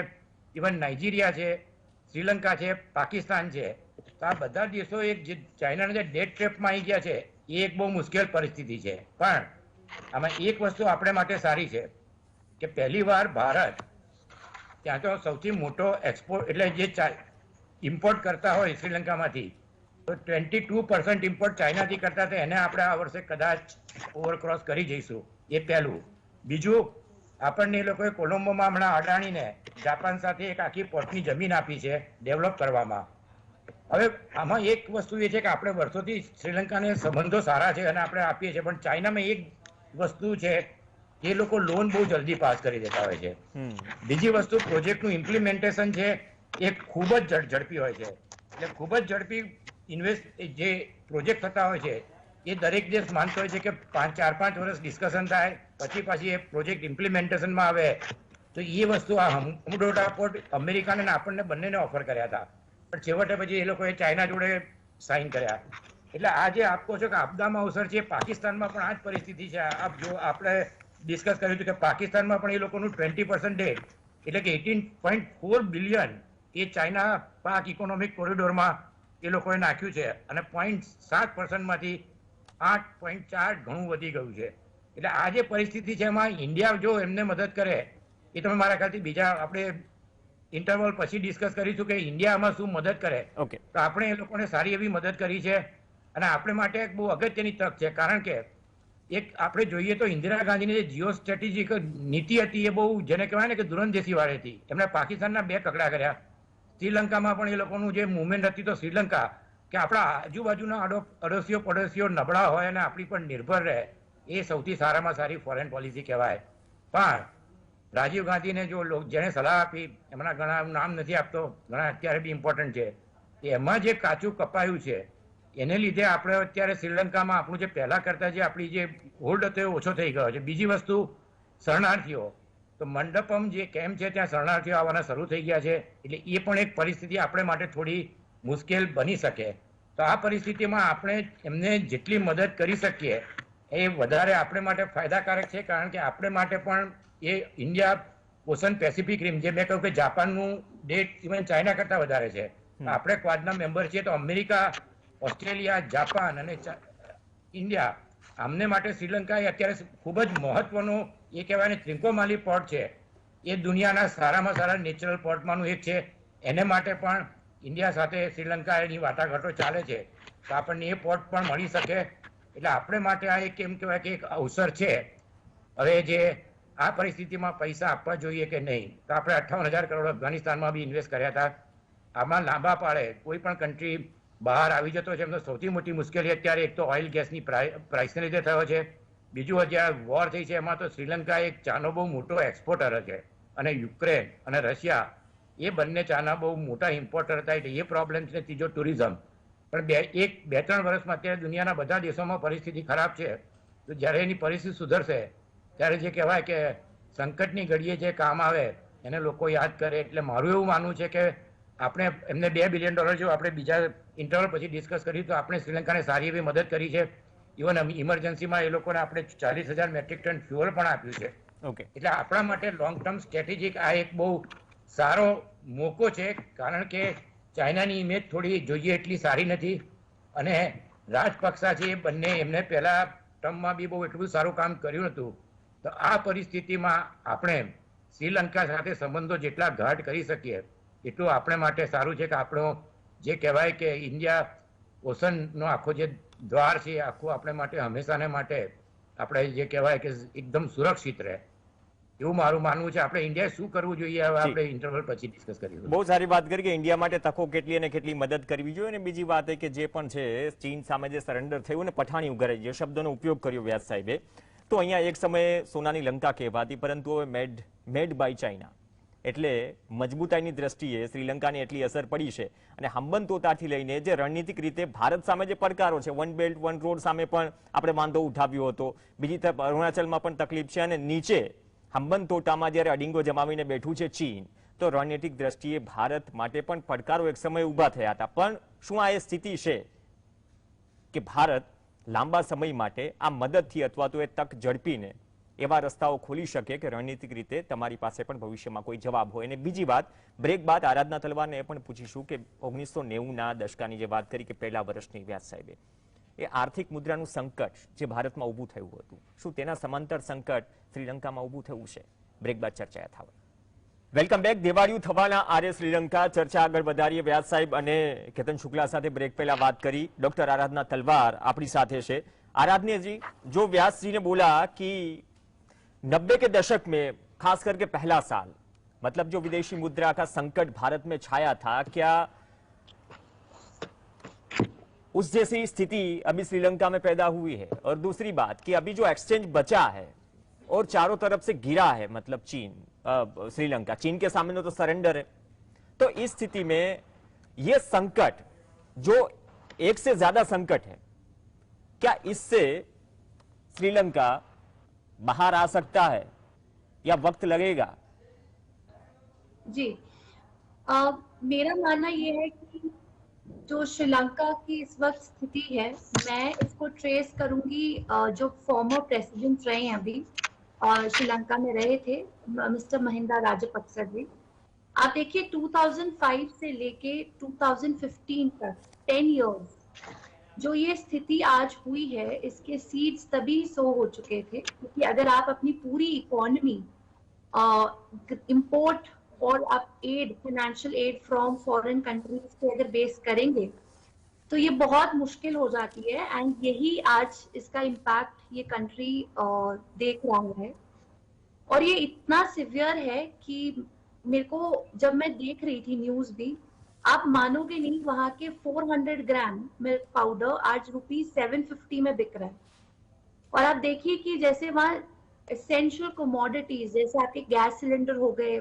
ઇવન નાઇજીરિયા છે, શ્રીલંકા છે, પાકિસ્તાન છે, તો આ બધા દેશો એક જે ચાઇનાના જે ડેટ ટ્રેપમાં આવી ગયા છે એ એક બહુ મુશ્કેલ પરિસ્થિતિ છે. પણ આમાં એક વસ્તુ આપણે માટે સારી છે કે પહેલી વાર ભારત ત્યાં તો સૌથી મોટો એક્સપોર્ટ, એટલે જે ઇમ્પોર્ટ કરતા હોય શ્રીલંકામાંથી, તો 22% ઇમ્પોર્ટ ચાઇનાથી કરતા હતા, એને આપણે આ વર્ષે કદાચ ઓવરક્રોસ કરી જઈશું. એ પહેલું. બીજું આપણને એ લોકોએ કોલંબોમાં હમણાં અડાણીને જાપાન સાથે એક આખી પોર્ટની જમીન આપી છે ડેવલપ કરવામાં. હવે આમાં એક વસ્તુ એ છે કે આપણે વર્ષોથી શ્રીલંકાને સંબંધો સારા છે અને આપણે આપીએ છીએ, પણ ચાઇનામાં એક વસ્તુ છે, એ લોકો લોન બહુ જલ્દી પાસ કરી દેતા હોય છે. બીજી વસ્તુ, પ્રોજેક્ટનું ઇમ્પ્લિમેન્ટેશન છે એ ખૂબ જ ઝડપી હોય છે. એટલે ખૂબ જ ઝડપી જે પ્રોજેક્ટ થતા હોય છે એ દરેક દેશ માનતો હોય છે કે 4-5 વર્ષ ડિસ્કશન થાય પછી પાછી એ પ્રોજેક્ટ ઇમ્પ્લિમેન્ટેશનમાં આવે. તો એ વસ્તુ આ હમ્બોડ્ટા પોર્ટ અમેરિકાને આપણને બંનેને ઓફર કર્યા હતા, પણ છેવટે પછી એ લોકોએ ચાઇના જોડે સાઇન કર્યા. એટલે આ જે આપ કહો છો કે આપદામાં અવસર છે, પાકિસ્તાનમાં પણ આ જ પરિસ્થિતિ છે. આપ જો આપણે ડિસ્કસ કર્યું હતું કે પાકિસ્તાનમાં પણ એ લોકોનું 20% એટલે કે 18.4 બિલિયન એ ચાઇના પાક ઇકોનોમિક કોરિડોરમાં એ લોકોએ નાખ્યું છે અને 0.7%માંથી 8.4 ઘણું વધી ગયું છે. એટલે આ જે પરિસ્થિતિ છે એમાં ઇન્ડિયા જો એમને મદદ કરે, એ તમે મારા ખ્યાલથી બીજા આપણે ઇન્ટરવલ પછી ડિસ્કસ કરીશું કે ઇન્ડિયામાં શું મદદ કરે. તો આપણે એ લોકોને સારી એવી મદદ કરી છે અને આપણે માટે એક બહુ અગત્યની તક છે. કારણ કે એક આપણે જોઈએ તો ઇન્દિરા ગાંધીની જે જીઓ સ્ટ્રેટેજિક નીતિ હતી એ બહુ જેને કહેવાય ને કે દૂરંદેશી વાળી હતી. એમણે પાકિસ્તાનના 2 કકડા કર્યા. શ્રીલંકામાં પણ એ લોકોનું જે મુવમેન્ટ હતી તો શ્રીલંકા કે આપણા આજુબાજુના અડોશીઓ પડોશીઓ નબળા હોય અને આપણી પર નિર્ભર રહે, એ સૌથી સારામાં સારી ફોરેન પોલિસી કહેવાય. પણ રાજીવ ગાંધીને જો જેણે સલાહ આપી, એમના ઘણા નામ નથી આપતો, ઘણા અત્યારે બી ઇમ્પોર્ટન્ટ છે, એમાં જે કાચું કપાયું છે એને લીધે આપણે અત્યારે શ્રીલંકામાં આપણું જે પહેલા કરતા જે આપણી જે હોલ્ડ હતો એ ઓછો થઈ ગયો છે. બીજી વસ્તુ, શરણાર્થીઓ, તો મંડપમ જે કેમ્પ છે ત્યાં શરણાર્થીઓ આવવાના શરૂ થઈ ગયા છે. એટલે એ પણ એક પરિસ્થિતિ આપણે માટે થોડી મુશ્કેલ બની શકે. તો આ પરિસ્થિતિમાં આપણે એમને જેટલી મદદ કરી શકીએ એ વધારે આપણે માટે ફાયદાકારક છે. કારણ કે આપણે માટે પણ એ ઇન્ડિયા ઓશન પેસિફિક રિમ, જે મેં કહ્યું કે જાપાનનું ડેટ ઇવન ચાઇના કરતાં વધારે છે. આપણે ક્વાડના મેમ્બર છીએ, તો અમેરિકા, ઓસ્ટ્રેલિયા, જાપાન અને ઇન્ડિયા, આમને માટે શ્રીલંકા એ અત્યારે ખૂબ જ મહત્વનો એ કહેવાય ને ત્રિંકોમાલી પોર્ટ છે. એ દુનિયાના સારામાં સારા નેચરલ પોર્ટમાંનું એક છે. એને માટે પણ ઇન્ડિયા સાથે શ્રીલંકા એની વાટાઘાટો ચાલે છે. તો આપણને એ પોર્ટ પણ મળી શકે. એટલે આપણે માટે આ એક એમ કહેવાય કે એક અવસર છે. હવે જે આ પરિસ્થિતિમાં પૈસા આપવા જોઈએ કે નહીં, તો આપણે 58,000 કરોડ અફઘાનિસ્તાનમાં બી ઇન્વેસ્ટ કર્યા હતા. આમાં લાંબા પાડે કોઈ પણ કન્ટ્રી બહાર આવી જતો છે એમનો સૌથી મોટી મુશ્કેલી અત્યારે એક તો ઓઇલ ગેસની પ્રાઇસને લીધે થયો છે. બીજું અત્યારે વોર થઈ છે એમાં તો શ્રીલંકા એક ચાનો બહુ મોટો એક્સપોર્ટર છે અને યુક્રેન અને રશિયા એ બંને ચાના બહુ મોટા ઇમ્પોર્ટર હતા. એટલે એ પ્રોબ્લેમ છે. ત્રીજો ટુરિઝમ. પણ 2-3 વર્ષમાં અત્યારે દુનિયાના બધા દેશોમાં પરિસ્થિતિ ખરાબ છે. તો જ્યારે એની પરિસ્થિતિ સુધરશે ત્યારે જે કહેવાય કે સંકટની ઘડીએ જે કામ આવે એને લોકો યાદ કરે. એટલે મારું એવું માનવું છે કે આપણે એમને $2 બિલિયન જો આપણે બીજા ઇન્ટરવલ પછી ડિસ્કસ કર્યું તો આપણે શ્રીલંકાને સારી એવી મદદ કરી છે. ઇવન ઇમરજન્સીમાં એ લોકોને આપણે 40,000 મેટ્રિક ટન ફ્યુઅલ પણ આપ્યું છે. એટલે આપણા માટે લોંગ ટર્મ સ્ટ્રેટેજિક આ એક બહુ સારો મોકો છે. કારણ કે ચાઇનાની ઇમેજ થોડી જોઈએ એટલી સારી નથી અને રાજપક્ષા છે એ બંને એમને પહેલા ટર્મમાં બી બહુ એટલું સારું કામ કર્યું હતું. તો આ પરિસ્થિતિમાં આપણે શ્રીલંકા સાથે સંબંધો જેટલા ગાઢ કરી શકીએ એટલું આપણે માટે સારું છે. કે આપણો જે કહેવાય કે ઇન્ડિયા ઓશનનો આખો જે દ્વાર છે આખું આપણે માટે હંમેશાને માટે આપણે જે કહેવાય કે એકદમ સુરક્ષિત રહે, એવું મારું માનવું છે. આપણે ઇન્ડિયાએ શું કરવું જોઈએ હવે આપણે ઇન્ટરવલ પછી ડિસ્કસ કરીશું. બહુ સારી વાત કરી કે ઇન્ડિયા માટે તકો કેટલી અને કેટલી મદદ કરવી જોઈએ. અને બીજી વાત એ કે જે પણ છે ચીન સામે જે સરેન્ડર થયું ને પઠાણી ઉઘરાઈ, જે શબ્દનો ઉપયોગ કર્યો વ્યાસ સાહેબે, તો અહીંયા એક સમયે સોનાની લંકા કહેવાતી, પરંતુ હવે મેડ બાય ચાઇના. એટલે મજબૂતાઈની દ્રષ્ટિએ શ્રીલંકાની એટલી અસર પડી છે. અને હંબનતોતાથી લઈને જે રણનીતિક રીતે ભારત સામે જે પડકારો છે, વન બેલ્ટ વન રોડ સામે પણ આપણે વાંધો ઉઠાવ્યો હતો. બીજી તરફ અરુણાચલમાં પણ તકલીફ છે અને નીચે હંબનતોટામાં જ્યારે અડીંગો જમાવીને બેઠું છે ચીન, તો રણનીતિક દ્રષ્ટિએ ભારત માટે પણ પડકારો એક સમયે ઊભા થયા હતા. પણ શું આ એ સ્થિતિ છે કે ભારત લાંબા સમય માટે આ મદદથી અથવા તો એ તક ઝડપીને એવા રસ્તાઓ ખોલી શકે કે રણનીતિક રીતે તમારી પાસે પણ ભવિષ્યમાં કોઈ જવાબ હોય? અને બીજી વાત, બ્રેક બાદ આરાધના તલવારને એ પણ પૂછીશું કે 1990ના દશકાની જે વાત કરી કે પહેલા વર્ષની વ્યાસ સાહેબે, એ આર્થિક મુદ્રાનું સંકટ જે ભારતમાં ઊભું થયું હતું, શું તેના સમાંતર સંકટ શ્રીલંકામાં ઊભું થયું છે? બ્રેક બાદ ચર્ચા યથાવત. Welcome back. દેવાળિયું થવાના આરે શ્રીલંકા ચર્ચા આગળ વધારીએ. વ્યાસ સાહેબ અને કેતન શુક્લા સાથે બ્રેક પહેલા વાત કરી. ડોક્ટર આરાધના તલવાર આપણી સાથે છે. आराधना जी, जो व्यास जी ने बोला कि 90 के दशक में खास करके पहला साल, मतलब जो विदेशी मुद्रा का संकट भारत में छाया था, क्या उस जैसी स्थिति अभी श्रीलंका में पैदा हुई है? और दूसरी बात कि अभी जो एक्सचेंज बचा है और चारों तरफ से घिरा है, मतलब चीन, श्रीलंका चीन के सामने तो सरेंडर है, तो इस स्थिति में यह संकट जो एक से ज्यादा संकट है, क्या इससे श्रीलंका बाहर आ सकता है या वक्त लगेगा? जी, मेरा मानना यह है कि जो श्रीलंका की इस वक्त स्थिति है, मैं इसको ट्रेस करूंगी जो फॉर्मर प्रेसिडेंट रहे हैं अभी श्रीलंका में रहे थे, मिस्टर महिंदा राजपक्सा जी। आप देखिए 2005 से लेके 2015 तक 10 इयर्स जो ये स्थिति आज हुई है, इसके सीड्स तभी सो हो चुके थे, क्योंकि अगर आप अपनी पूरी इकोनॉमी इंपोर्ट और आप aid, financial aid from foreign countries पे अगर बेस करेंगे तो ये बहुत मुश्किल हो जाती है। एंड यही आज इसका इम्पैक्ट ये कंट्री देख रहा है। और ये इतना सिवियर है कि मेरे को जब मैं देख रही थी न्यूज भी, आप मानोगे नहीं, वहां के 400 ग्राम मिल्क पाउडर आज ₹750 में बिक रहा है। और आप देखिए कि जैसे वहां एसेंशियल कमोडिटीज जैसे आपके गैस सिलेंडर हो गए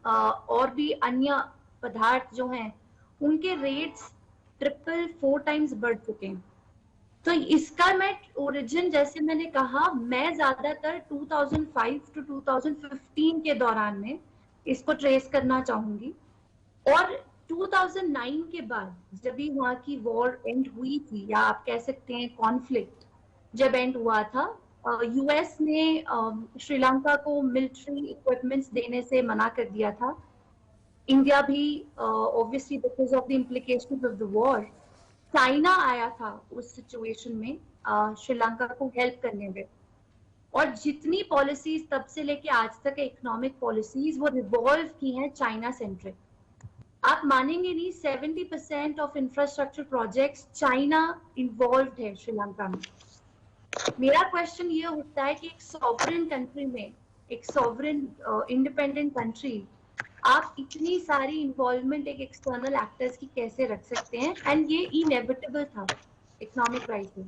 और भी अन्य पदार्थ जो हैं, उनके रेट्स 4 टाइम्स बढ़ चुके हैं। तो इसका मैं ओरिजिन, जैसे मैंने कहा, मैं ज्यादातर 2005 टू 2015 के दौरान में इसको ट्रेस करना चाहूंगी। और 2009 के बाद जब भी वहां की वॉर एंड हुई थी, या आप कह सकते हैं कॉन्फ्लिक्ट जब एंड हुआ था, यूएस ने श्रीलंका को मिलिट्री इक्विपमेंट्स देने से मना कर दिया था। इंडिया भी obviously because of the implications of the war, China आया था उस सिचुएशन में श्रीलंका को हेल्प करने में। और जितनी पॉलिसीज तब से लेके आज तक इकोनॉमिक पॉलिसीज वो रिवॉल्व की हैं चाइना सेंट्रिक। आप मानेंगे नहीं, 70% of infrastructure projects China involve है श्रीलंका में। मेरा क्वेश्चन ये उठता है कि एक सॉवरेन कंट्री में, एक सॉवरेन इंडिपेंडेंट कंट्री, आप इतनी सारी इन्वॉल्वमेंट एक एक्सटर्नल एक्टर्स की कैसे रख सकते हैं? एंड ये इनएविटेबल था, इकोनॉमिक क्राइसिस।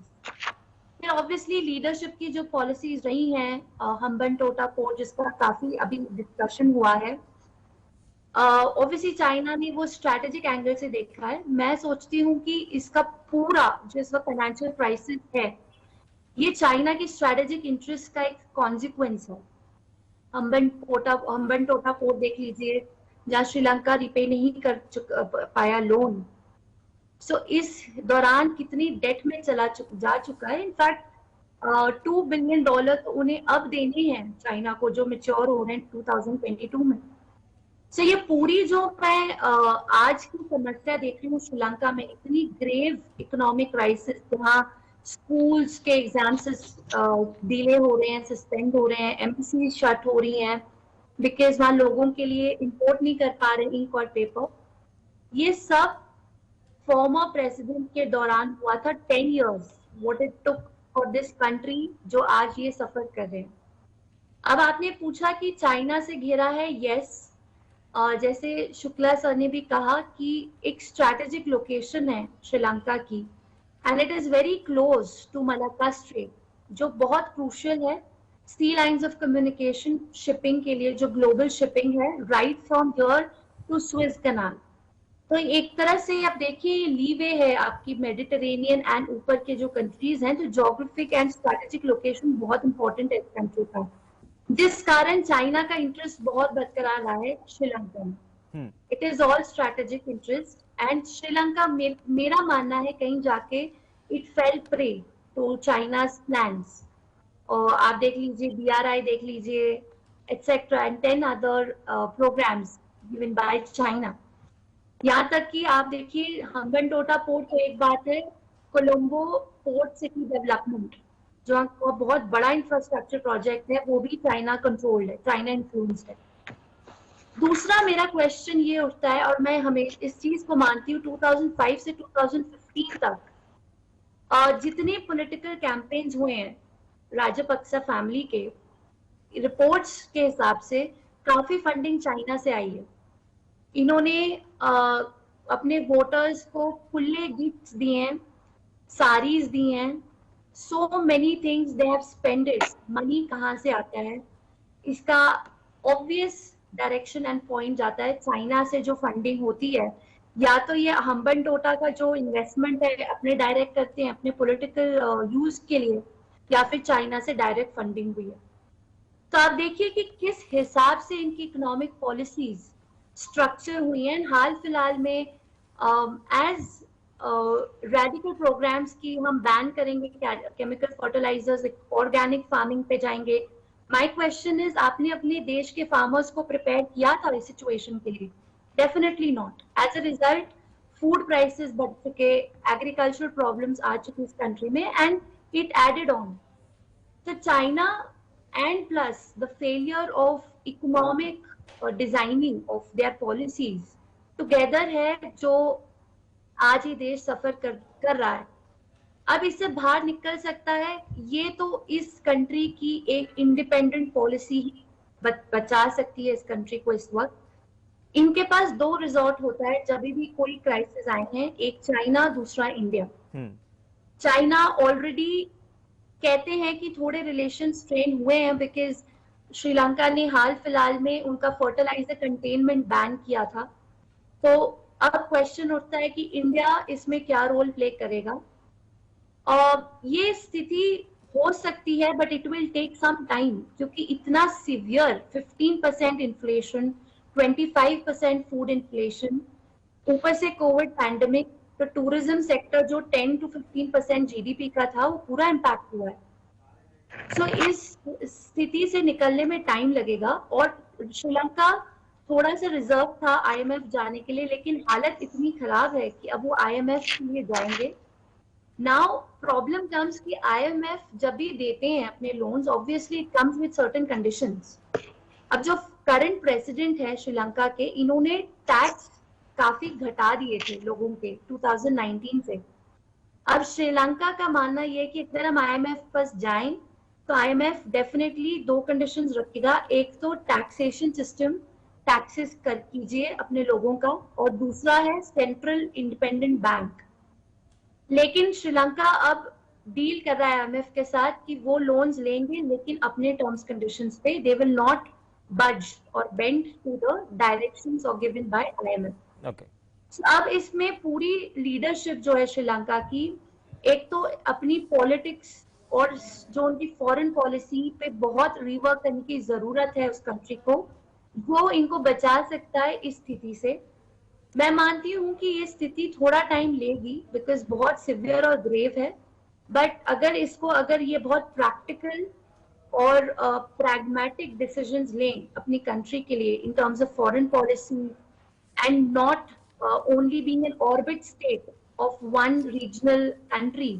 फिर ऑब्वियसली लीडरशिप की जो पॉलिसीज रही हैं, हम्बनटोटा पोर्ट जिसका काफी अभी डिस्कशन हुआ है, ऑब्वियसली चाइना ने वो स्ट्रैटेजिक एंगल से देखा है। मैं सोचती हूँ कि इसका पूरा जो इस वक्त फाइनेंशियल क्राइसिस है, ये चाइना की स्ट्रैटेजिक इंटरेस्ट का एक कॉन्सिक्वेंस है। हम्बनटोटा पोर्ट देख लीजिए, जहाँ श्रीलंका रिपे नहीं कर पाया लोन। सो इस दौरान कितनी डेट में जा चुका है। इनफैक्ट $2 बिलियन तो उन्हें अब देने हैं चाइना को, जो मेच्योर हो रहे हैं 2022 में। सो ये पूरी जो मैं आज की समस्या देख रही हूँ श्रीलंका में, इतनी ग्रेव इकोनॉमिक क्राइसिस, जहाँ स्कूल्स के एग्जाम्स डिले हो रहे हैं, सस्पेंड हो रहे हैं, एम्बेसी शट हो रही हैं बिकॉज वहां लोगों के लिए इंपोर्ट नहीं कर पा रहे इंक और पेपर। ये सब फॉर्मर प्रेसिडेंट के दौरान हुआ था। 10 years what it took for this country, जो आज ये सफर कर रहे हैं। अब आपने पूछा कि चाइना से घेरा है, यस। जैसे शुक्ला सर ने भी कहा कि एक स्ट्रैटेजिक लोकेशन है श्रीलंका की, and it is very close to Malacca strait, जो बहुत क्रूशियल है sea lines of communication shipping के लिए, जो ग्लोबल शिपिंग है, right from here to Suez canal. तो एक तरह से आप देखिए लीवे है आपकी मेडिटेरेनियन एंड ऊपर के जो कंट्रीज हैं, तो जोग्राफिक एंड स्ट्रैटेजिक लोकेशन बहुत इंपॉर्टेंट है इस कंट्री का, जिस कारण चाइना का इंटरेस्ट बहुत बरकरार रहा है श्रीलंका में। It is all strategic interest and Sri Lanka मेरा मानना है कहीं जाके it fell prey to China's plans. और आप देख लीजिए BRI देख लीजिए etcetera and 10 other programs given by China. यहाँ तक कि आप देखिए हम्बनटोटा पोर्ट तो एक बात है, कोलंबो पोर्ट सिटी डेवलपमेंट जो बहुत बड़ा इंफ्रास्ट्रक्चर प्रोजेक्ट है, वो भी चाइना कंट्रोल्ड है, चाइना इन्फ्लुएंस्ड है। दूसरा मेरा क्वेश्चन ये उठता है, और मैं हमेशा इस चीज को मानती हूँ 2005 से 2015 तक जितने पॉलिटिकल कैंपेन्स हुए हैं राजपक्सा फैमिली के, रिपोर्ट्स के हिसाब से काफी फंडिंग चाइना से आई है। इन्होंने अपने वोटर्स को खुले गिफ्ट्स दिए हैं, साड़ीज दी हैं, so many things they have spend it. Money कहाँ से आता है, इसका ऑब्वियस डायरेक्शन एंड पॉइंट जाता है चाइना से। जो फंडिंग होती है, या तो ये हम्बन टोटा का जो इन्वेस्टमेंट है अपने डायरेक्ट करते हैं अपने पॉलिटिकल यूज के लिए, या फिर चाइना से डायरेक्ट फंडिंग हुई है। तो आप देखिए कि किस हिसाब से इनकी इकोनॉमिक पॉलिसीज स्ट्रक्चर हुई हैं। हाल फिलहाल में एज रेडिकल प्रोग्राम्स की हम बैन करेंगे केमिकल फर्टिलाइजर्स, ऑर्गेनिक फार्मिंग पे जाएंगे। माय क्वेश्चन इज, आपने अपने देश के फार्मर्स को प्रिपेयर किया था इस सिचुएशन के लिए? Definitely not. As a result food prices बढ़ चुके, एग्रीकल्चरल प्रॉब्लम्स आ चुकी इस कंट्री में, एंड इट एडेड ऑन। तो China and plus the failure of economic designing of their policies together है जो आज ये देश सफर कर रहा है। अब इससे बाहर निकल सकता है ये तो इस कंट्री की एक इंडिपेंडेंट पॉलिसी ही बचा सकती है इस कंट्री को। इस वक्त इनके पास दो रिजॉर्ट होता है जब भी कोई क्राइसिस आए हैं, एक चाइना, दूसरा इंडिया। चाइना ऑलरेडी कहते हैं कि थोड़े रिलेशन स्ट्रेन हुए हैं बिकॉज श्रीलंका ने हाल फिलहाल में उनका फर्टिलाइजर कंटेनमेंट बैन किया था। तो अब क्वेश्चन उठता है कि इंडिया इसमें क्या रोल प्ले करेगा। और ये स्थिति हो सकती है but it will take some time, क्योंकि इतना सिवियर 15% इन्फ्लेशन, 25% फूड इन्फ्लेशन, ऊपर से कोविड पैंडेमिक, तो टूरिज्म सेक्टर जो 10 to 15% जीडीपी का था वो पूरा इम्पैक्ट हुआ है। सो इस स्थिति से निकलने में टाइम लगेगा। और श्रीलंका थोड़ा सा रिजर्व था आईएमएफ जाने के लिए, लेकिन हालत इतनी खराब है कि अब वो आईएमएफ के लिए जाएंगे। नाउ प्रॉब्लम कम्स कि आईएमएफ जब भी देते हैं अपने loans, obviously it comes with certain conditions. अब जो करंट प्रेसिडेंट है श्रीलंका के, इन्होंने टैक्स काफी घटा दिए थे लोगों के 2019 से। अब श्रीलंका का मानना यह है कि अगर हम आईएमएफ पास जाएं तो आईएमएफ डेफिनेटली दो कंडीशंस रखेगा। एक तो टैक्सेशन सिस्टम, टैक्सेस कर कीजिए अपने लोगों का, और दूसरा है सेंट्रल इंडिपेंडेंट बैंक। लेकिन श्रीलंका अब डील कर रहा है आईएमएफ के साथ कि वो लोन्स लेंगे लेकिन अपने टर्म्स कंडीशंस पे। They will not budge or bend to the directions or given by IMF. Okay. So, अब इसमें पूरी लीडरशिप जो है श्रीलंका की, एक तो अपनी पॉलिटिक्स और जो उनकी फॉरेन पॉलिसी पे बहुत रिवर्क करने की जरूरत है उस कंट्री को, वो इनको बचा सकता है इस स्थिति से। मैं मानती हूँ कि ये स्थिति थोड़ा टाइम लेगी बिकॉज बहुत सिवियर और ग्रेव है, बट अगर ये बहुत प्रैक्टिकल और pragmatic decisions लें अपनी कंट्री के लिए in terms of foreign policy and not only being an orbit state of one regional country,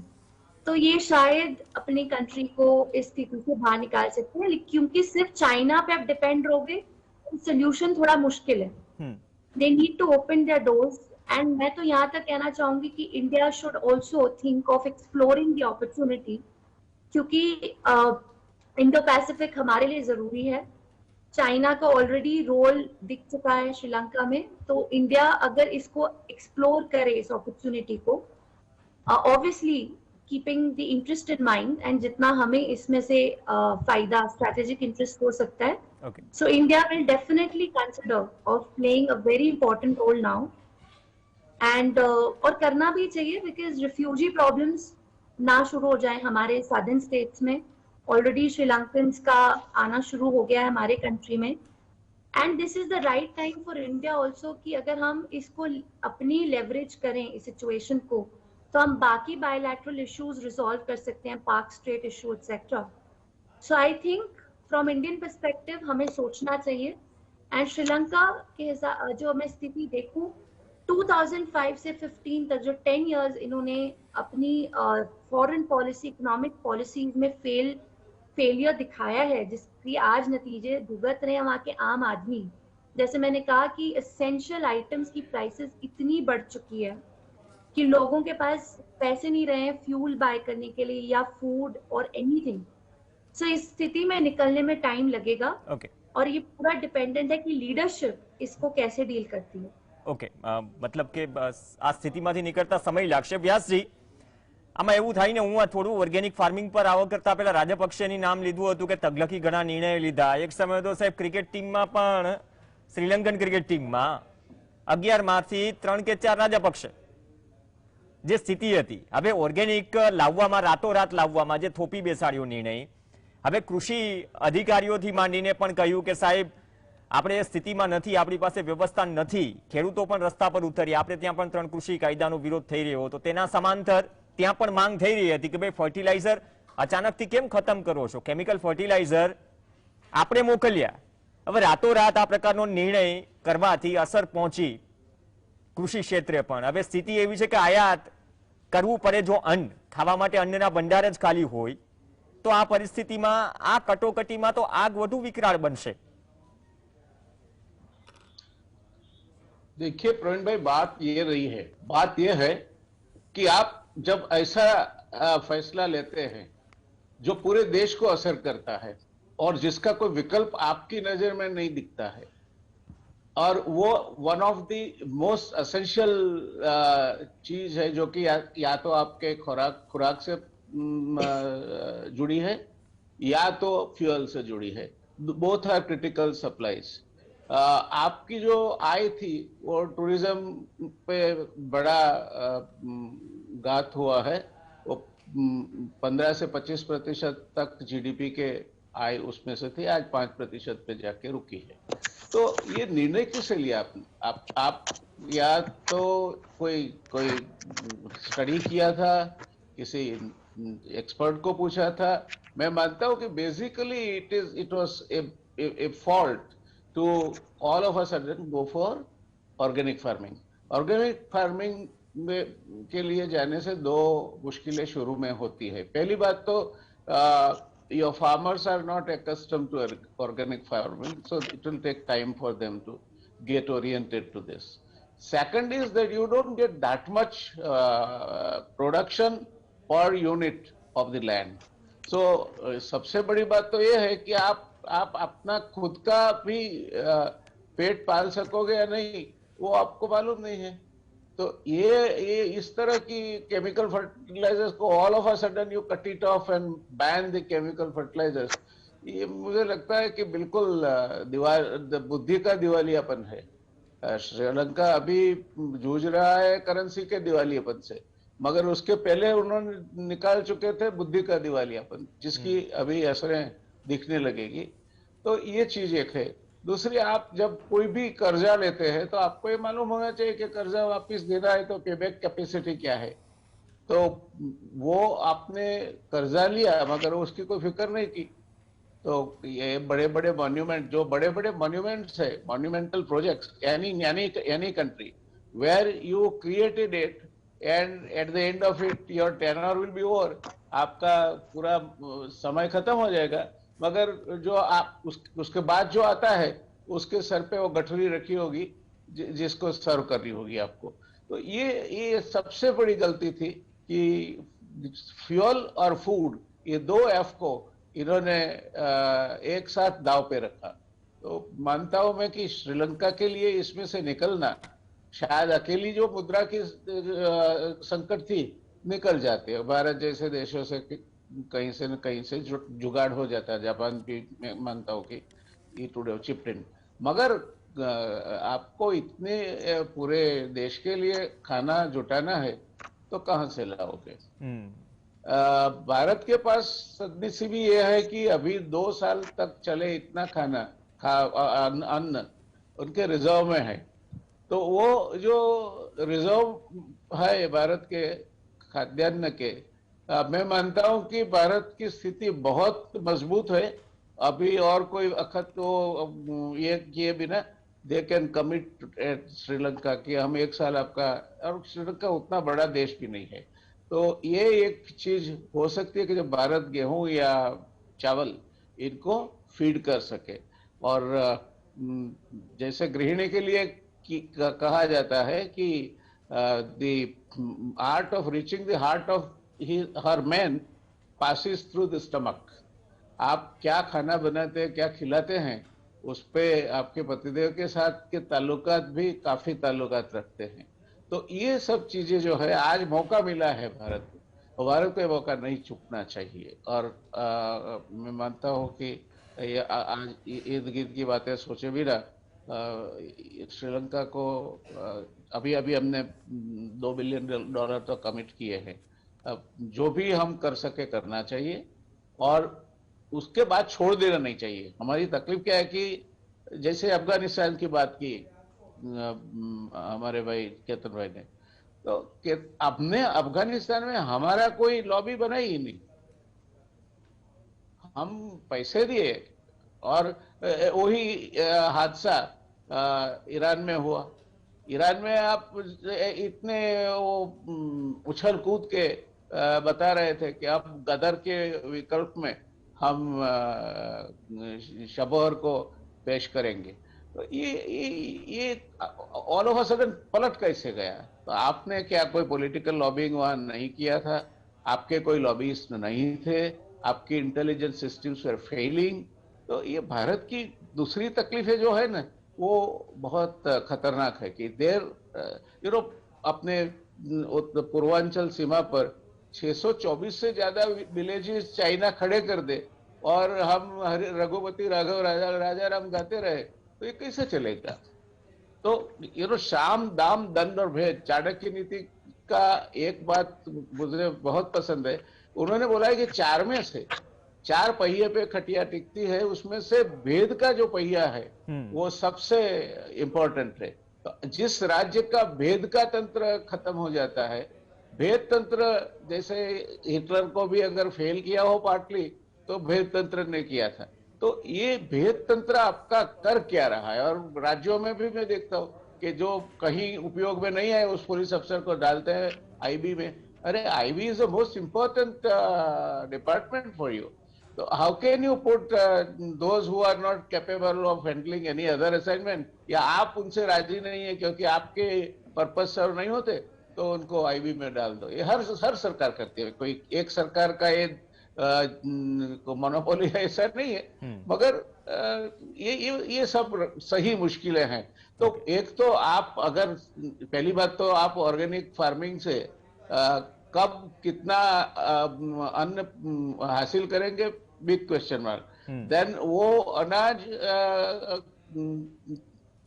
तो ये शायद अपनी कंट्री को इस स्थिति से बाहर निकाल सकते हैं। क्योंकि सिर्फ चाइना पे आप डिपेंड रहोगे तो सोल्यूशन थोड़ा मुश्किल है। They need to open their doors, and मैं तो यहाँ तक कहना चाहूंगी कि India should also think of exploring the opportunity, क्योंकि इंडो पैसिफिक हमारे लिए जरूरी है। चाइना का ऑलरेडी रोल दिख चुका है श्रीलंका में, तो इंडिया अगर इसको एक्सप्लोर करे इस अपॉर्चुनिटी को, obviously keeping the interest in mind, and जितना हमें इसमें से फायदा स्ट्रेटेजिक इंटरेस्ट हो सकता है, so India will definitely consider of playing a very important role now. And और करना भी चाहिए बिकॉज रिफ्यूजी प्रॉब्लम्स ना शुरू हो जाए हमारे सदर्न स्टेट्स में। ऑलरेडी श्रीलंकन्स का आना शुरू हो गया है हमारे कंट्री में, and this is the right time for India also कि अगर हम इसको अपनी लेवरेज करें इस सिचुएशन को, तो हम बाकी बायलैटरल इश्यूज रिजॉल्व कर सकते हैं, पाक straight issue etcetera. So I think from Indian perspective हमें सोचना चाहिए। एंड श्रीलंका के जो मैं स्थिति देखूं, 2005 से 15 तक जो 10 years इन्होंने अपनी फॉरेन पॉलिसी, इकोनॉमिक पॉलिसीज में फेलियर दिखाया है, जिसकी आज नतीजे भुगत रहे हैं वहाँ के आम आदमी। जैसे मैंने कहा कि एसेंशियल आइटम्स की प्राइसेस इतनी बढ़ चुकी है कि लोगों के पास पैसे नहीं रहे हैं फ्यूल बाय करने के लिए या फूड और एनीथिंग। सो इस स्थिति में निकलने में टाइम लगेगा ओके और ये पूरा डिपेंडेंट है कि लीडरशिप इसको कैसे डील करती है। ઓકે મતલબ કે આ સ્થિતિમાંથી નીકળતા સમય લાગશે. વ્યાસજી, આમાં એવું થાય ને, હું આ થોડું ઓર્ગેનિક ફાર્મિંગ પર આવવા કરતા પહેલા રાજપક્ષેની નામ લીધું હતું કે તગલકી ઘણા નિર્ણય લીધા. એક સમય તો સાહેબ ક્રિકેટ ટીમમાં પણ, શ્રીલંકન ક્રિકેટ ટીમમાં 11 માંથી 3 કે 4 રાજપક્ષે જે સ્થિતિ હતી. હવે ઓર્ગેનિક લાવવામાં, રાતોરાત લાવવામાં જે થોપી બેસાડ્યો નિર્ણય, હવે કૃષિ અધિકારીઓથી માંડીને પણ કહ્યું કે સાહેબ આપણે એ સ્થિતિમાં નથી, આપણી પાસે વ્યવસ્થા નથી, ખેડૂતો પણ રસ્તા પર ઉતર્યા. આપણે ત્યાં પણ 3 કૃષિ કાયદાનો વિરોધ થઈ રહ્યો હતો. તેના સમાંતર ત્યાં પણ માંગ થઈ રહી હતી કે ભાઈ ફર્ટિલાઇઝર અચાનકથી કેમ ખતમ કરો છો? કેમિકલ ફર્ટિલાઇઝર આપણે મોકલ્યા. હવે રાતોરાત આ પ્રકારનો નિર્ણય કરવાથી અસર પહોંચી કૃષિ ક્ષેત્રે પણ. હવે સ્થિતિ એવી છે કે આયાત કરવું પડે. જો અન્ન ખાવા માટે અન્નના ભંડાર જ ખાલી હોય તો આ પરિસ્થિતિમાં, આ કટોકટીમાં તો આગ વધુ વિકરાળ બનશે. देखिए प्रवीण भाई, बात ये है कि आप जब ऐसा फैसला लेते हैं जो पूरे देश को असर करता है और जिसका कोई विकल्प आपकी नजर में नहीं दिखता है, और वो one of the most essential चीज है जो कि या तो आपके खुराक से जुड़ी है या तो फ्यूल से जुड़ी है. Both are critical supplies. आपकी जो आय थी वो टूरिज्म पे बड़ा घात हुआ है. वो 15 से 25% तक जीडीपी के आय उसमें से थी, आज 5% पे जाके रुकी है. तो ये निर्णय किसे लिया आपने? आप या तो कोई स्टडी किया था, किसी एक्सपर्ट को पूछा था? मैं मानता हूं कि basically it was a fault to all of a sudden go for organic farming. Organic farming के लिए जाने से 2 मुश्किलें शुरू में होती है. पहली बात तो your farmers are not accustomed to organic farming, so it will take time for them to get oriented to this. Second is that you don't get that much production per unit of the land. So सबसे बड़ी बात तो ये है कि आप अपना खुद का भी पेट पाल सकोगे या नहीं वो आपको मालूम नहीं है. तो ये इस तरह की केमिकल फर्टिलाइजर्स को all of a sudden you cut it off and ban the chemical fertilizers, ये मुझे लगता है कि बिल्कुल बुद्धि का दिवालियापन है. श्रीलंका अभी जूझ रहा है करेंसी के दिवालियापन से, मगर उसके पहले उन्होंने निकाल चुके थे बुद्धि का दिवालियापन, जिसकी अभी असरें दिखने लगेगी. तो ये चीज एक है. दूसरी, आप जब कोई भी कर्जा लेते हैं तो आपको ये मालूम होना चाहिए कि कर्जा वापस देना है तो पेबैक कैपेसिटी क्या है. तो वो आपने कर्जा लिया मगर उसकी कोई फिक्र नहीं की. तो ये बड़े बड़े मॉन्यूमेंट, जो बड़े बड़े मॉन्यूमेंट्स है, monumental projects, any country where you created it and at the end of it your tenure will be over, आपका पूरा समय खत्म हो जाएगा, मगर जो आप उसके बाद जो आता है उसके सर पे वो गठरी रखी होगी जिसको सर्व करनी होगी आपको. तो ये सबसे बड़ी गलती थी कि फ्यूल और फूड, ये 2 एफ को इन्होंने एक साथ दाव पे रखा. तो मानता हूं मैं कि श्रीलंका के लिए इसमें से निकलना, शायद अकेली जो मुद्रा की संकट थी निकल जाते हैं. भारत जैसे देशों से कहीं से न कहीं से जुगाड़ हो जाता है. जापान भी मैं मानता हूं कि इट वुड हैव चिप्ड इन. मगर आपको इतने पूरे देश के लिए खाना जुटाना है तो कहां से लाओगे? भारत के पास सदनसीबी ये है कि अभी 2 साल तक चले इतना खाना अन्न उनके रिजर्व में है. तो वो जो रिजर्व है भारत के खाद्यान्न के, मैं मानता हूं कि भारत की स्थिति बहुत मजबूत है. अभी और कोई अखत तो ये किए बिना they can commit at Sri Lanka कि हम 1 साल आपका, और श्रीलंका उतना बड़ा देश भी नहीं है. तो ये एक चीज हो सकती है कि जब भारत गेहूं या चावल इनको फीड कर सके. और जैसे गृहिणी के लिए कहा जाता है कि the art of reaching the heart of her man passes through the stomach. आप क्या खाना बनाते हैं, क्या खिलाते हैं, उस पे आपके पतिदेव के साथ के ताल्लुकात भी काफी ताल्लुकात रखते हैं। तो ये सब चीजें जो है, आज मौका मिला है भारत को, और भारत को ये मौका नहीं चूकना चाहिए। और मैं मानता हूँ कि ये आज इर्द गिर्द की बातें सोचे भी ना, श्रीलंका को अभी अभी हमने $2 बिलियन तो कमिट किए हैं। अब जो भी हम कर सके करना चाहिए, और उसके बाद छोड़ देना नहीं चाहिए। हमारी तकलीफ क्या है कि जैसे अफगानिस्तान की बात की हमारे भाई केतन भाई ने, तो अपने अफगानिस्तान में हमारा कोई लॉबी बनाई ही नहीं। हम पैसे दिए और वही हादसा ईरान में हुआ। ईरान में आप इतने वो उछल कूद के बता रहे थे कि अब गदर के विकल्प में हम शबोहर को पेश करेंगे। तो ये ऑल ऑफ अ सडन पलट कैसे गया? तो आपने क्या कोई पॉलिटिकल लॉबिंग वहां नहीं किया था? आपके कोई लॉबिस्ट नहीं थे? आपकी इंटेलिजेंस सिस्टम्स वर फेलिंग। तो ये भारत की दूसरी तकलीफें जो है ना, वो बहुत खतरनाक है कि यूरोप अपने पूर्वांचल सीमा पर 624 से ज्यादा विलेजेस चाइना खड़े कर दे और हम रघुपति राघव राजा राम गाते रहे, तो ये कैसे चलेगा? तो शाम दाम दंड और भेद, चाणक्य नीति का एक बात मुझे बहुत पसंद है। उन्होंने बोला है कि 4 में से 4 पहिए पे खटिया टिकती है, उसमें से भेद का जो पहिया है वो सबसे इंपॉर्टेंट है। तो जिस राज्य का भेद का तंत्र खत्म हो जाता है, भेद तंत्र, जैसे हिटलर को भी अगर फेल किया हो पार्टली, तो भेद तंत्र ने किया था। तो ये भेद तंत्र आपका कर क्या रहा है? और राज्यों में भी मैं देखता हूँ कि जो कहीं उपयोग में नहीं आए उस पुलिस अफसर को डालते हैं आईबी में। अरे IB is the most important department for you. तो how can you put those who are not capable of handling any other assignment, या आप उनसे राजी नहीं है क्योंकि आपके पर्पज सर्व नहीं होते, तो उनको आईबी में डाल दो। ये हर सरकार करती है, कोई एक सरकार का ये मोनोपोली है ऐसा नहीं है, मगर ये सब सही मुश्किलें हैं। तो एक तो आप अगर, पहली बात तो आप ऑर्गेनिक फार्मिंग से कब कितना अन्न हासिल करेंगे, बिग क्वेश्चन मार्क। देन वो अनाज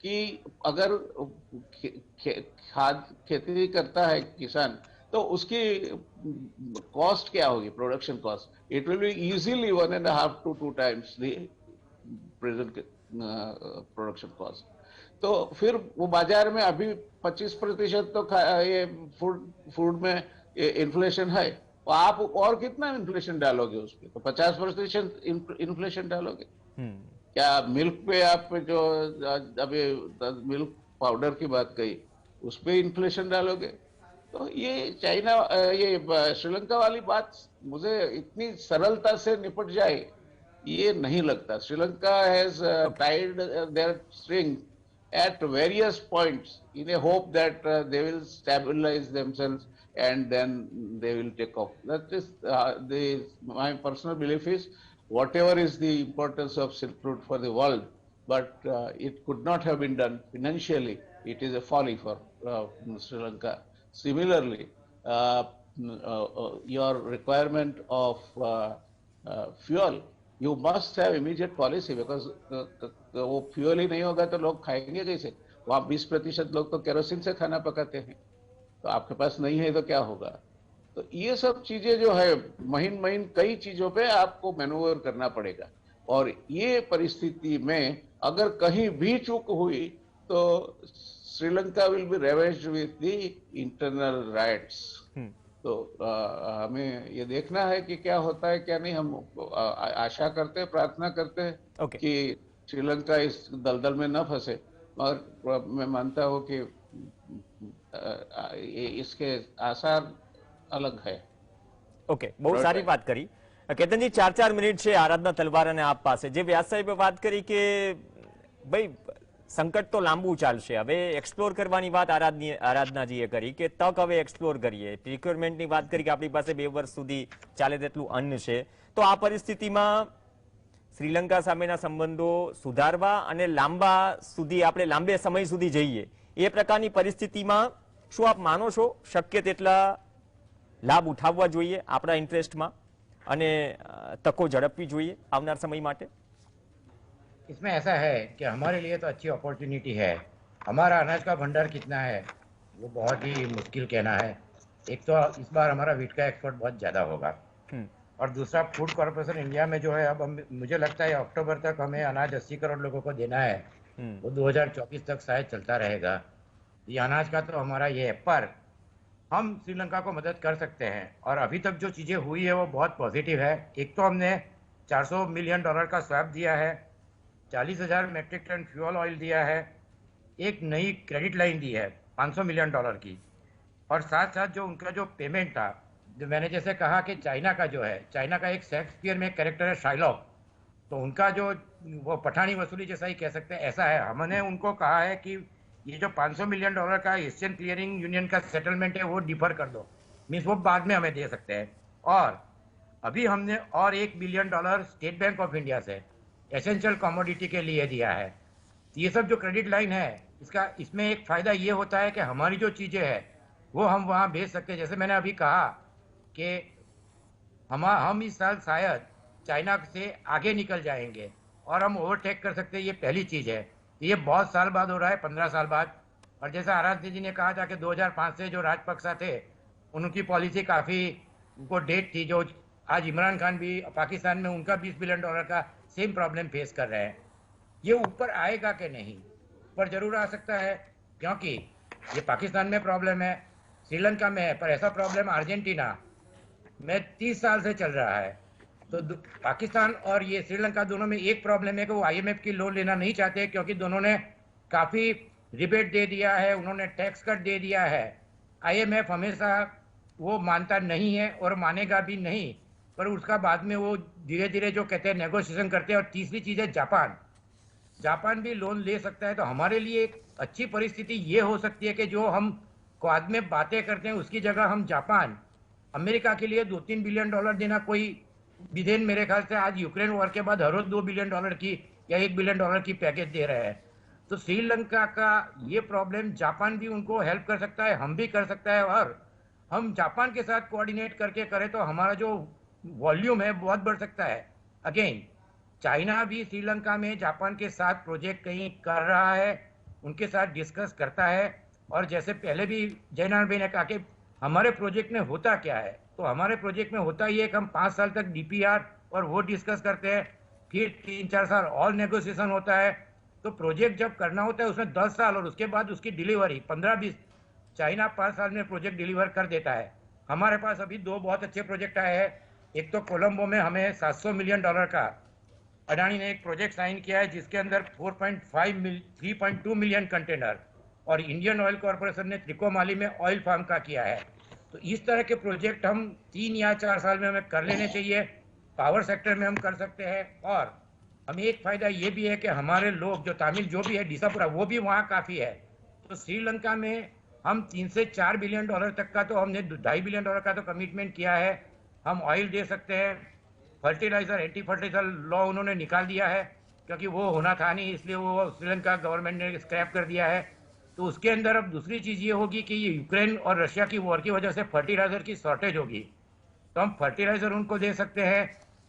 की अगर खाद खेती करता है किसान, तो उसकी कॉस्ट क्या होगी, production cost? It will be easily 1.5 to 2 times the present production cost. तो फिर वो बाजार में अभी 25% तो ये फूड में इन्फ्लेशन है, तो आप और कितना इन्फ्लेशन डालोगे उस पर? तो 50% इन्फ्लेशन डालोगे। क्या मिल्क पे आप जो अभी मिल्क पाउडर की बात कही, उस पे इन्फ्लेशन डालोगे? तो ये चाइना, ये श्रीलंका वाली बात मुझे इतनी सरलता से निपट जाए ये नहीं लगता। Sri Lanka has tied their string at various points in a hope that they will stabilize themselves and then they will take off. That is my personal belief is, whatever is the importance of Silk Road for the world, but it could not have been done financially. It is a folly for Sri Lanka. Similarly, your requirement of fuel, you must have immediate policy, because वो fuel ही नहीं होगा तो लोग खाएंगे कैसे? वहां 20% लोग तो केरोसिन से खाना पकाते हैं, तो आपके पास नहीं है तो क्या होगा? तो ये सब चीजें जो है, महीन कई चीजों पे आपको मैनूवर करना पड़ेगा। और ये परिस्थिति में अगर कहीं भी चूक हुई तो Sri Lanka will be ravaged with the internal rights. तो हमें ये देखना है कि क्या होता है क्या नहीं। हम आशा करते हैं, प्रार्थना करते हैं कि श्रीलंका इस दलदल में न फंसे, और मैं मानता हूं कि इसके आसार अलग है। ઓકે, બહુ સારી વાત કરી કેતનજી। 4 મિનિટ છે આરાધના તલવાર અને આપ પાસે જે વ્યાસ સાહેબે વાત કરી કે ભાઈ સંકટ તો લાંબુ ચાલશે, હવે એક્સપ્લોર કરવાની વાત આરાધનાજીએ કરી કે તક હવે એક્સપ્લોર કરીએ। પ્રિક્યોરમેન્ટની વાત કરી કે આપણી પાસે 2 વર્ષ સુધી ચાલે તેટલું અન્ન છે, તો આ પરિસ્થિતિમાં શ્રીલંકા સામેના સંબંધો સુધારવા અને લાંબે સમય સુધી જઈએ એ પ્રકારની પરિસ્થિતિમાં શું આપ માનો છો શક્ય તેટલા લાભ ઉઠાવવા જોઈએ આપણા ઇન્ટરેસ્ટમાં અને તકો ઝડપવી જોઈએ આવનાર સમય માટે? इसमें ऐसा है कि हमारे लिए तो अच्छी अपॉर्चुनिटी है। हमारा अनाज का भंडार कितना है वो बहुत ही मुश्किल कहना है। एक तो इस बार हमारा वीट का एक्सपोर्ट बहुत ज़्यादा होगा और दूसरा फूड कॉर्पोरेशन इंडिया में जो है अब मुझे लगता है अक्टूबर तक हमें अनाज 80 करोड़ लोगों को देना है, वो 2024 तक शायद चलता रहेगा। ये अनाज का तो हमारा ये है, पर हम श्रीलंका को मदद कर सकते हैं और अभी तक जो चीज़ें हुई है वो बहुत पॉजिटिव है। एक तो हमने $400 मिलियन का स्वैप दिया है, 40,000 मेट्रिक टन फ्यूल ऑयल दिया है, एक नई क्रेडिट लाइन दी है $500 मिलियन की, और साथ साथ जो उनका जो पेमेंट था, जो मैंने जैसे कहा कि चाइना का जो है, चाइना का एक शेक्सपियर में कैरेक्टर है शाइलॉक, तो उनका जो वो पठानी वसूली जैसा ही कह सकते हैं ऐसा है। हमने उनको कहा है कि ये जो $500 मिलियन का एशियन क्लियरिंग यूनियन का सेटलमेंट है वो डिफर कर दो, मीन्स वो बाद में हमें दे सकते हैं। और अभी हमने और $1 billion state bank of India से एसेंशियल कमोडिटी के लिए दिया है। ये सब जो क्रेडिट लाइन है इसमें एक फ़ायदा ये होता है कि हमारी जो चीज़ें हैं वो हम वहाँ भेज सकते हैं। जैसे मैंने अभी कहा कि हम इस साल शायद चाइना से आगे निकल जाएंगे और हम ओवरटेक कर सकते हैं, ये पहली चीज़ है। ये बहुत साल बाद हो रहा है, 15 साल बाद। और जैसा आराध्य जी ने कहा था कि 2005 से जो राजपक्सा थे उनकी पॉलिसी काफ़ी उनको डेट थी, जो आज इमरान खान भी पाकिस्तान में उनका $20 बिलियन का सेम प्रॉब्लम फेस कर रहे हैं। ये ऊपर आएगा कि नहीं, पर जरूर आ सकता है, क्योंकि ये पाकिस्तान में प्रॉब्लम है, श्रीलंका में है, पर ऐसा प्रॉब्लम अर्जेंटीना में 30 साल से चल रहा है। तो पाकिस्तान और ये श्रीलंका दोनों में एक प्रॉब्लम है कि वो IMF की लोन लेना नहीं चाहते, क्योंकि दोनों ने काफ़ी रिबेट दे दिया है, उन्होंने टैक्स कट दे दिया है। IMF हमेशा वो मानता नहीं है और मानेगा भी नहीं, पर उसका बाद में वो धीरे धीरे जो कहते हैं नेगोशिएशन करते हैं। और तीसरी चीज़ है जापान भी लोन ले सकता है। तो हमारे लिए एक अच्छी परिस्थिति ये हो सकती है कि जो हम क्वाड में बातें करते हैं उसकी जगह हम जापान अमेरिका के लिए $2-3 बिलियन देना कोई विधेन, मेरे ख्याल से आज यूक्रेन वॉर के बाद हर रोज $2 बिलियन की या $1 बिलियन की पैकेज दे रहे हैं। तो श्रीलंका का ये प्रॉब्लम जापान भी उनको हेल्प कर सकता है, हम भी कर सकता है, और हम जापान के साथ कोऑर्डिनेट करके करें तो हमारा जो वॉल्यूम है बहुत बढ़ सकता है। अगेन चाइना भी श्रीलंका में जापान के साथ प्रोजेक्ट कहीं कर रहा है, उनके साथ डिस्कस करता है। और जैसे पहले भी जयनारायण भाई ने कहा कि हमारे प्रोजेक्ट में होता क्या है, तो हमारे प्रोजेक्ट में होता ही है कि हम 5 साल तक DPR और वो डिस्कस करते हैं, फिर 3-4 साल और नेगोशिएशन होता है। तो प्रोजेक्ट जब करना होता है उसमें 10 साल और उसके बाद उसकी डिलीवरी 15-20, चाइना 5 साल में प्रोजेक्ट डिलीवर कर देता है। हमारे पास अभी 2 बहुत अच्छे प्रोजेक्ट आए हैं। एक तो कोलंबो में हमें $700 मिलियन का अडानी ने एक प्रोजेक्ट साइन किया है, जिसके अंदर 3.2 मिलियन कंटेनर, और इंडियन ऑयल कॉर्पोरेशन ने त्रिकोमाली में ऑयल फार्म का किया है। तो इस तरह के प्रोजेक्ट हम 3 या 4 साल में हमें कर लेने चाहिए। पावर सेक्टर में हम कर सकते हैं। और हमें एक फायदा ये भी है कि हमारे लोग जो तमिल जो भी है डिसापुरा वो भी वहाँ काफ़ी है। तो श्रीलंका में हम 3 से 4 बिलियन डॉलर तक का, तो हमने $2.5 बिलियन का तो कमिटमेंट किया है। हम ऑयल दे सकते हैं, फर्टिलाइजर एंटी फर्टिलाइजर लॉ उन्होंने निकाल दिया है, क्योंकि वो होना था नहीं, इसलिए वो श्रीलंका गवर्नमेंट ने स्क्रैप कर दिया है। तो उसके अंदर अब दूसरी चीज़ ये होगी कि ये यूक्रेन और रशिया की वॉर की वजह से फर्टिलाइजर की शॉर्टेज होगी, तो हम फर्टिलाइजर उनको दे सकते हैं।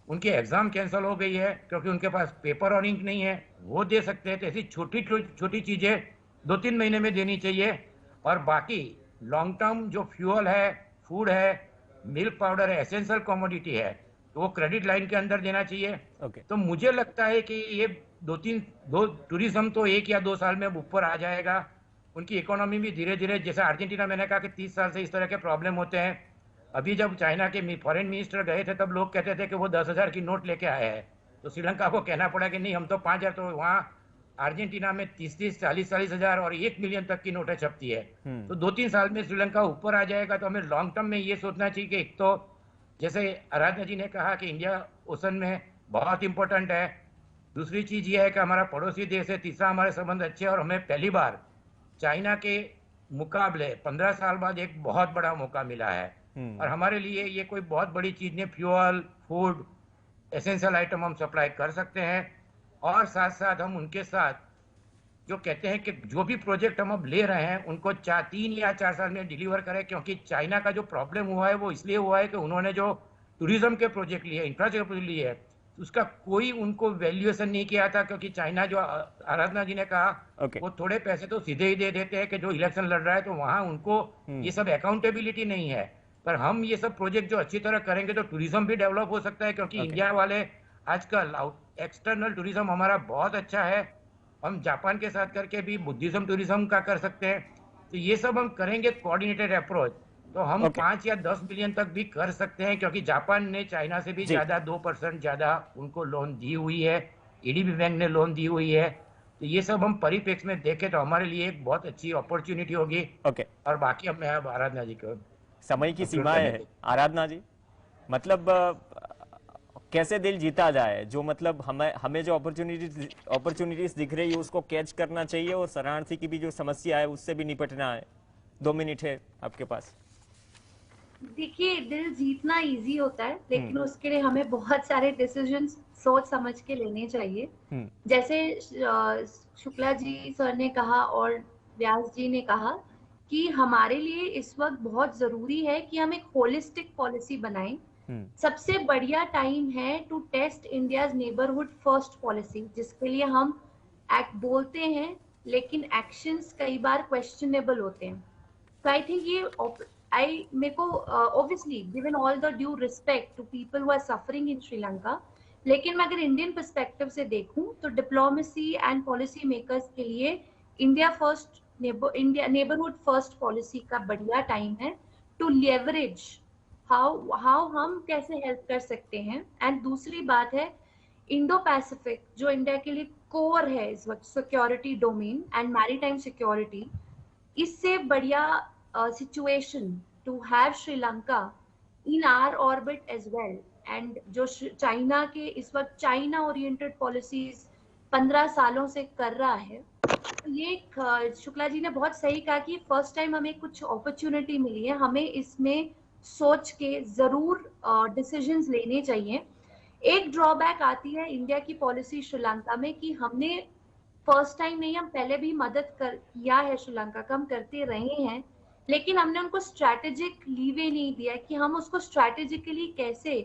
उनकी एग्जाम कैंसिल हो गई है क्योंकि उनके पास पेपर और इंक नहीं है, वो दे सकते हैं। तो ऐसी छोटी छोटी चीज़ें 2-3 महीने में देनी चाहिए। और बाकी लॉन्ग टर्म जो फ्यूल है, फूड है, मिल्क पाउडर है, एसेंशियल कमोडिटी है, तो वो क्रेडिट लाइन के अंदर देना चाहिए। तो मुझे लगता है कि ये टूरिज्म तो 1 या 2 साल में ऊपर आ जाएगा। उनकी इकोनॉमी भी धीरे धीरे, जैसे अर्जेंटीना मैंने कहा कि 30 साल से इस तरह के प्रॉब्लम होते हैं। अभी जब चाइना के फॉरेन मिनिस्टर गए थे तब लोग कहते थे कि वो 10,000 की नोट लेके आए हैं, तो श्रीलंका को कहना पड़ा कि नहीं हम तो 5,000, तो वहाँ अर्जेंटीना में 30-30, 40-40 हजार और 1 मिलियन तक की नोटें छपती है। तो 2-3 साल में श्रीलंका ऊपर आ जाएगा। तो हमें लॉन्ग टर्म में ये सोचना चाहिए कि एक तो जैसे आराधना जी ने कहा कि इंडिया ओशन में बहुत इंपॉर्टेंट है, दूसरी चीज ये है कि हमारा पड़ोसी देश है, तीसरा हमारे संबंध अच्छे, और हमें पहली बार चाइना के मुकाबले 15 साल बाद एक बहुत बड़ा मौका मिला है। और हमारे लिए ये कोई बहुत बड़ी चीज नहीं, फ्यूल, फूड, एसेंशियल आइटम हम सप्लाई कर सकते हैं, और साथ साथ हम उनके साथ जो कहते हैं कि जो भी प्रोजेक्ट हम अब ले रहे हैं उनको 3 या 4 साल में डिलीवर करें, क्योंकि चाइना का जो प्रॉब्लम हुआ है वो इसलिए हुआ है कि उन्होंने जो टूरिज्म के प्रोजेक्ट लिए, इंफ्रास्ट्रक्चर प्रोजेक्ट लिए है, उसका कोई उनको वैल्यूएशन नहीं किया था, क्योंकि चाइना, जो आराधना जी ने कहा, वो थोड़े पैसे तो सीधे ही दे देते हैं कि जो इलेक्शन लड़ रहा है, तो वहां उनको ये सब अकाउंटेबिलिटी नहीं है। पर हम ये सब प्रोजेक्ट जो अच्छी तरह करेंगे तो टूरिज्म भी डेवलप हो सकता है, क्योंकि इंडिया वाले आजकल एक्सटर्नल टूरिज्म हमारा बहुत अच्छा है। हम जापान के साथ करके भी बुद्धिज्म टूरिज्म का कर सकते हैं। तो ये सब हम करेंगे कोऑर्डिनेटेड अप्रोच, तो हम 5 या 10 बिलियन तक भी कर सकते हैं, क्योंकि जापान ने चाइना से भी ज्यादा 2% ज्यादा उनको लोन दी हुई है, एडीबी बैंक ने लोन दी हुई है। तो ये सब हम परिप्रेक्ष्य में देखें तो हमारे लिए एक बहुत अच्छी अपॉर्चुनिटी होगी। और बाकी अब मैं आराधना जी को समय की सीमा है। आराधना जी, मतलब कैसे दिल जीता जाए, जो मतलब हमें जो अपॉर्चुनिटीज दिख रही है उसको कैच करना चाहिए, और शरणार्थी की भी जो समस्या है उससे भी निपटना है। 2 मिनट है आपके पास। देखिए, दिल जीतना इजी होता है, लेकिन उसके लिए हमें बहुत सारे डिसीजंस सोच समझ के लेने चाहिए। जैसे शुक्ला जी सर ने कहा और व्यास जी ने कहा कि हमारे लिए इस वक्त बहुत जरूरी है कि हम एक होलिस्टिक पॉलिसी बनाएं। सबसे बढ़िया टाइम है to test India's neighbourhood first policy, जिसके लिए हम एक्ट बोलते हैं लेकिन एक्शंस कई बार क्वेश्चनेबल होते हैं। तो आई थिंक ये मेरे को obviously given all the due respect to people who are suffering in Sri Lanka, लेकिन मैं अगर इंडियन पर्सपेक्टिव से देखूं तो डिप्लोमेसी एंड पॉलिसी मेकर्स के लिए इंडिया नेबरहुड फर्स्ट पॉलिसी का बढ़िया टाइम है टू लेवरेज हाउ हम कैसे हेल्प कर सकते हैं। एंड दूसरी बात है, इंडो पैसिफिक जो इंडिया के लिए कोर है इस वक्त, security domain and maritime security, इससे बढ़िया situation to have Sri Lanka in our orbit as well. And जो चाइना के इस वक्त चाइना ओरिएंटेड पॉलिसीज 15 सालों से कर रहा है, तो ये शुक्ला जी ने बहुत सही कहा कि फर्स्ट टाइम हमें कुछ अपॉर्चुनिटी मिली है, हमें इसमें सोच के जरूर डिसीजंस लेने चाहिए। एक ड्रॉबैक आती है इंडिया की पॉलिसी श्रीलंका में कि हमने फर्स्ट टाइम नहीं, हम पहले भी मदद किया है श्रीलंका का, हम करते रहे हैं, लेकिन हमने उनको स्ट्रैटेजिक लीवे नहीं दिया कि हम उसको स्ट्रैटेजिकली कैसे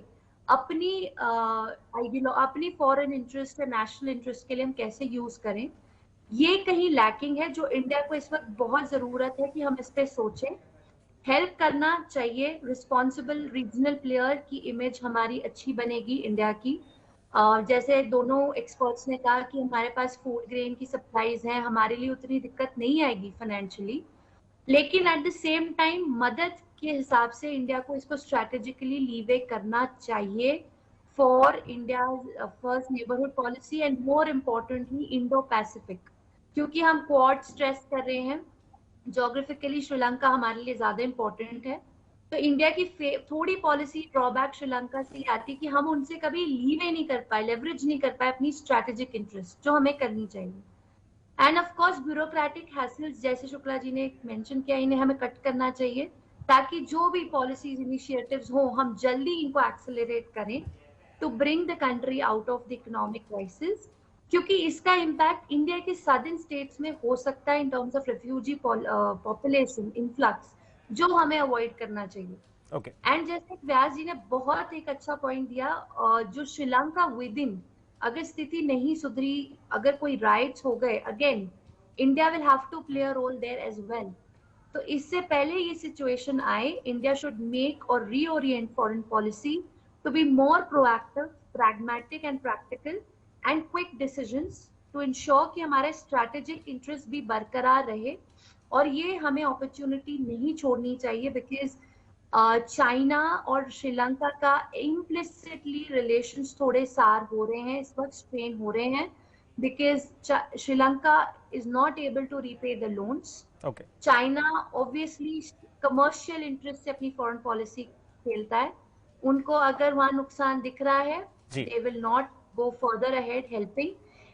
अपनी फॉरेन इंटरेस्ट या नेशनल इंटरेस्ट के लिए हम कैसे यूज करें। ये कहीं लैकिंग है, जो इंडिया को इस वक्त बहुत जरूरत है कि हम इस पे सोचें। हेल्प करना चाहिए, रिस्पॉन्सिबल रीजनल प्लेयर की इमेज हमारी अच्छी बनेगी इंडिया की। जैसे दोनों एक्सपर्ट्स ने कहा कि हमारे पास फूड ग्रेन की सप्लाईज हैं, हमारे लिए उतनी दिक्कत नहीं आएगी फाइनेंशियली, लेकिन एट द सेम टाइम मदद के हिसाब से इंडिया को इसको स्ट्रैटेजिकली लीवे करना चाहिए for India first neighbourhood policy and more importantly Indo Pacific, क्योंकि हम क्वाड स्ट्रेस कर रहे हैं, ज्योग्राफिकली श्रीलंका हमारे लिए ज्यादा इम्पोर्टेंट है। तो इंडिया की थोड़ी पॉलिसी ड्रॉबैक श्रीलंका से आती कि हम उनसे कभी लीवे नहीं कर पाए, लेवरेज नहीं कर पाए अपनी स्ट्रैटेजिक इंटरेस्ट, जो हमें करनी चाहिए। End of course bureaucratic hassles, जैसे शुक्ला जी ने मेंशन किया, इन्हें हमें कट करना चाहिए, ताकि जो भी पॉलिसीज इनिशिएटिव्स हो हम जल्दी इनको एक्सेलरेट करें to bring the country out of the economic crisis, क्योंकि इसका इम्पैक्ट इंडिया के सदर्न स्टेट्स में हो सकता है in terms of refugee population influx, जो हमें अवॉइड करना चाहिए। एंड जैसे व्यास जी ने बहुत एक अच्छा पॉइंट दिया, जो श्रीलंका विद इन अगर स्थिति नहीं सुधरी, अगर कोई राइट्स हो गए, again India will have to play a role there as well. तो इससे पहले ये सिचुएशन आए, इंडिया शुड मेक और reorient foreign policy to be more proactive, pragmatic and practical and quick decisions to ensure कि हमारे स्ट्रैटेजिक इंटरेस्ट भी बरकरार रहे। और ये हमें अपॉर्चुनिटी नहीं छोड़नी चाहिए, बिकॉज चाइना और श्रीलंका का इम्प्लिसिटली रिलेशंस थोड़े सार हो रहे हैं, इस वक्त स्ट्रेन हो रहे हैं, because Sri Lanka is not able to repay the loans. China obviously commercial interest से अपनी फॉरेन पॉलिसी खेलता है, उनको अगर वहां नुकसान दिख रहा है, they will not go further ahead helping.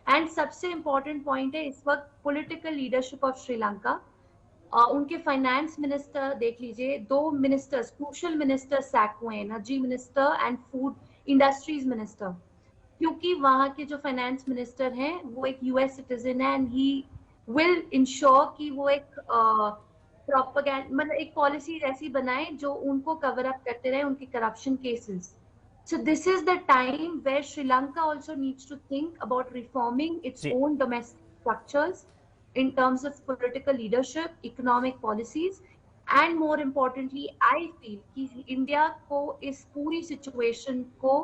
And सबसे इंपॉर्टेंट पॉइंट है इस वक्त पॉलिटिकल लीडरशिप ऑफ श्रीलंका। उनके फाइनेंस मिनिस्टर देख लीजिए, 2 मिनिस्टर्स, क्रूशियल मिनिस्टर सैक हुए, energy minister and food industries minister, क्योंकि वहाँ के जो फाइनेंस मिनिस्टर हैं वो एक यूएस सिटीजन है एंड ही विल इंश्योर कि वो एक प्रोपेगेंडा मतलब एक पॉलिसी ऐसी बनाए जो उनको कवर अप करते रहे उनके corruption cases. So this is the time where Sri Lanka also needs to think about reforming its own domestic structures in terms of political leadership, economic policies, and more importantly, I feel कि India को इस पूरी situation को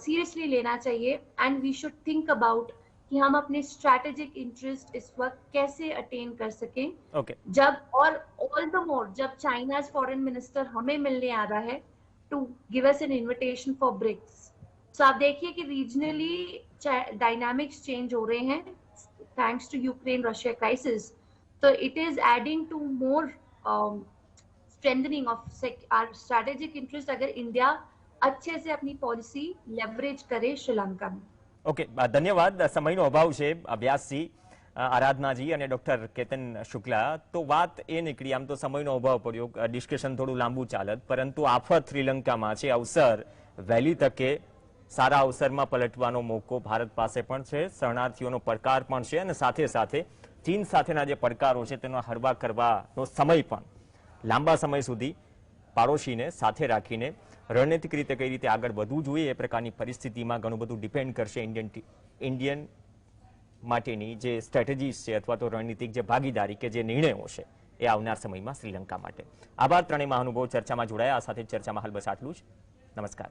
seriously लेना चाहिए and we should think about कि हम अपने strategic interest इस वक्त कैसे attain कर सकें. Okay. जब और all the more जब China's foreign minister हमें मिलने आ रहा है to give us an invitation for BRICS. So आप देखिए कि regionally dynamics change हो रहे हैं thanks to Ukraine-Russia crisis. So it is adding to more strengthening of our strategic interest अगर इंडिया अच्छे से अपनी पॉलिसी लेवरेज करे श्रीलंका में. ओके, धन्यवाद. समयનો અભાવ છે. અભ્યાસજી આરાધનાજી અને ડોક્ટર કેતન શુક્લા, તો વાત એ નીકળી, આમ તો સમયનો અભાવ પડ્યો, ડિસ્કશન થોડું લાંબુ ચાલત, પરંતુ આફત શ્રીલંકામાં છે, અવસર વહેલી તકે સારા અવસરમાં પલટવાનો મોકો ભારત પાસે પણ છે, શરણાર્થીઓનો પડકાર પણ છે અને સાથે સાથે ચીન સાથેના જે પડકારો છે તેનો હળવા કરવાનો સમય પણ લાંબા સમય સુધી પાડોશીને સાથે રાખીને રણનીતિક રીતે કઈ રીતે આગળ વધવું જોઈએ એ પ્રકારની પરિસ્થિતિમાં ઘણું બધું ડિપેન્ડ કરશે ઇન્ડિયન માટેની જે સ્ટ્રેટેજીસ છે અથવા તો રણનીતિક જે ભાગીદારી કે જે નિર્ણયો છે એ આવનાર સમયમાં શ્રીલંકા માટે. આભાર ત્રણેય મહાનુભાવો ચર્ચામાં જોડાયા. આ સાથે ચર્ચામાં હાલ બસ આટલું જ. નમસ્કાર.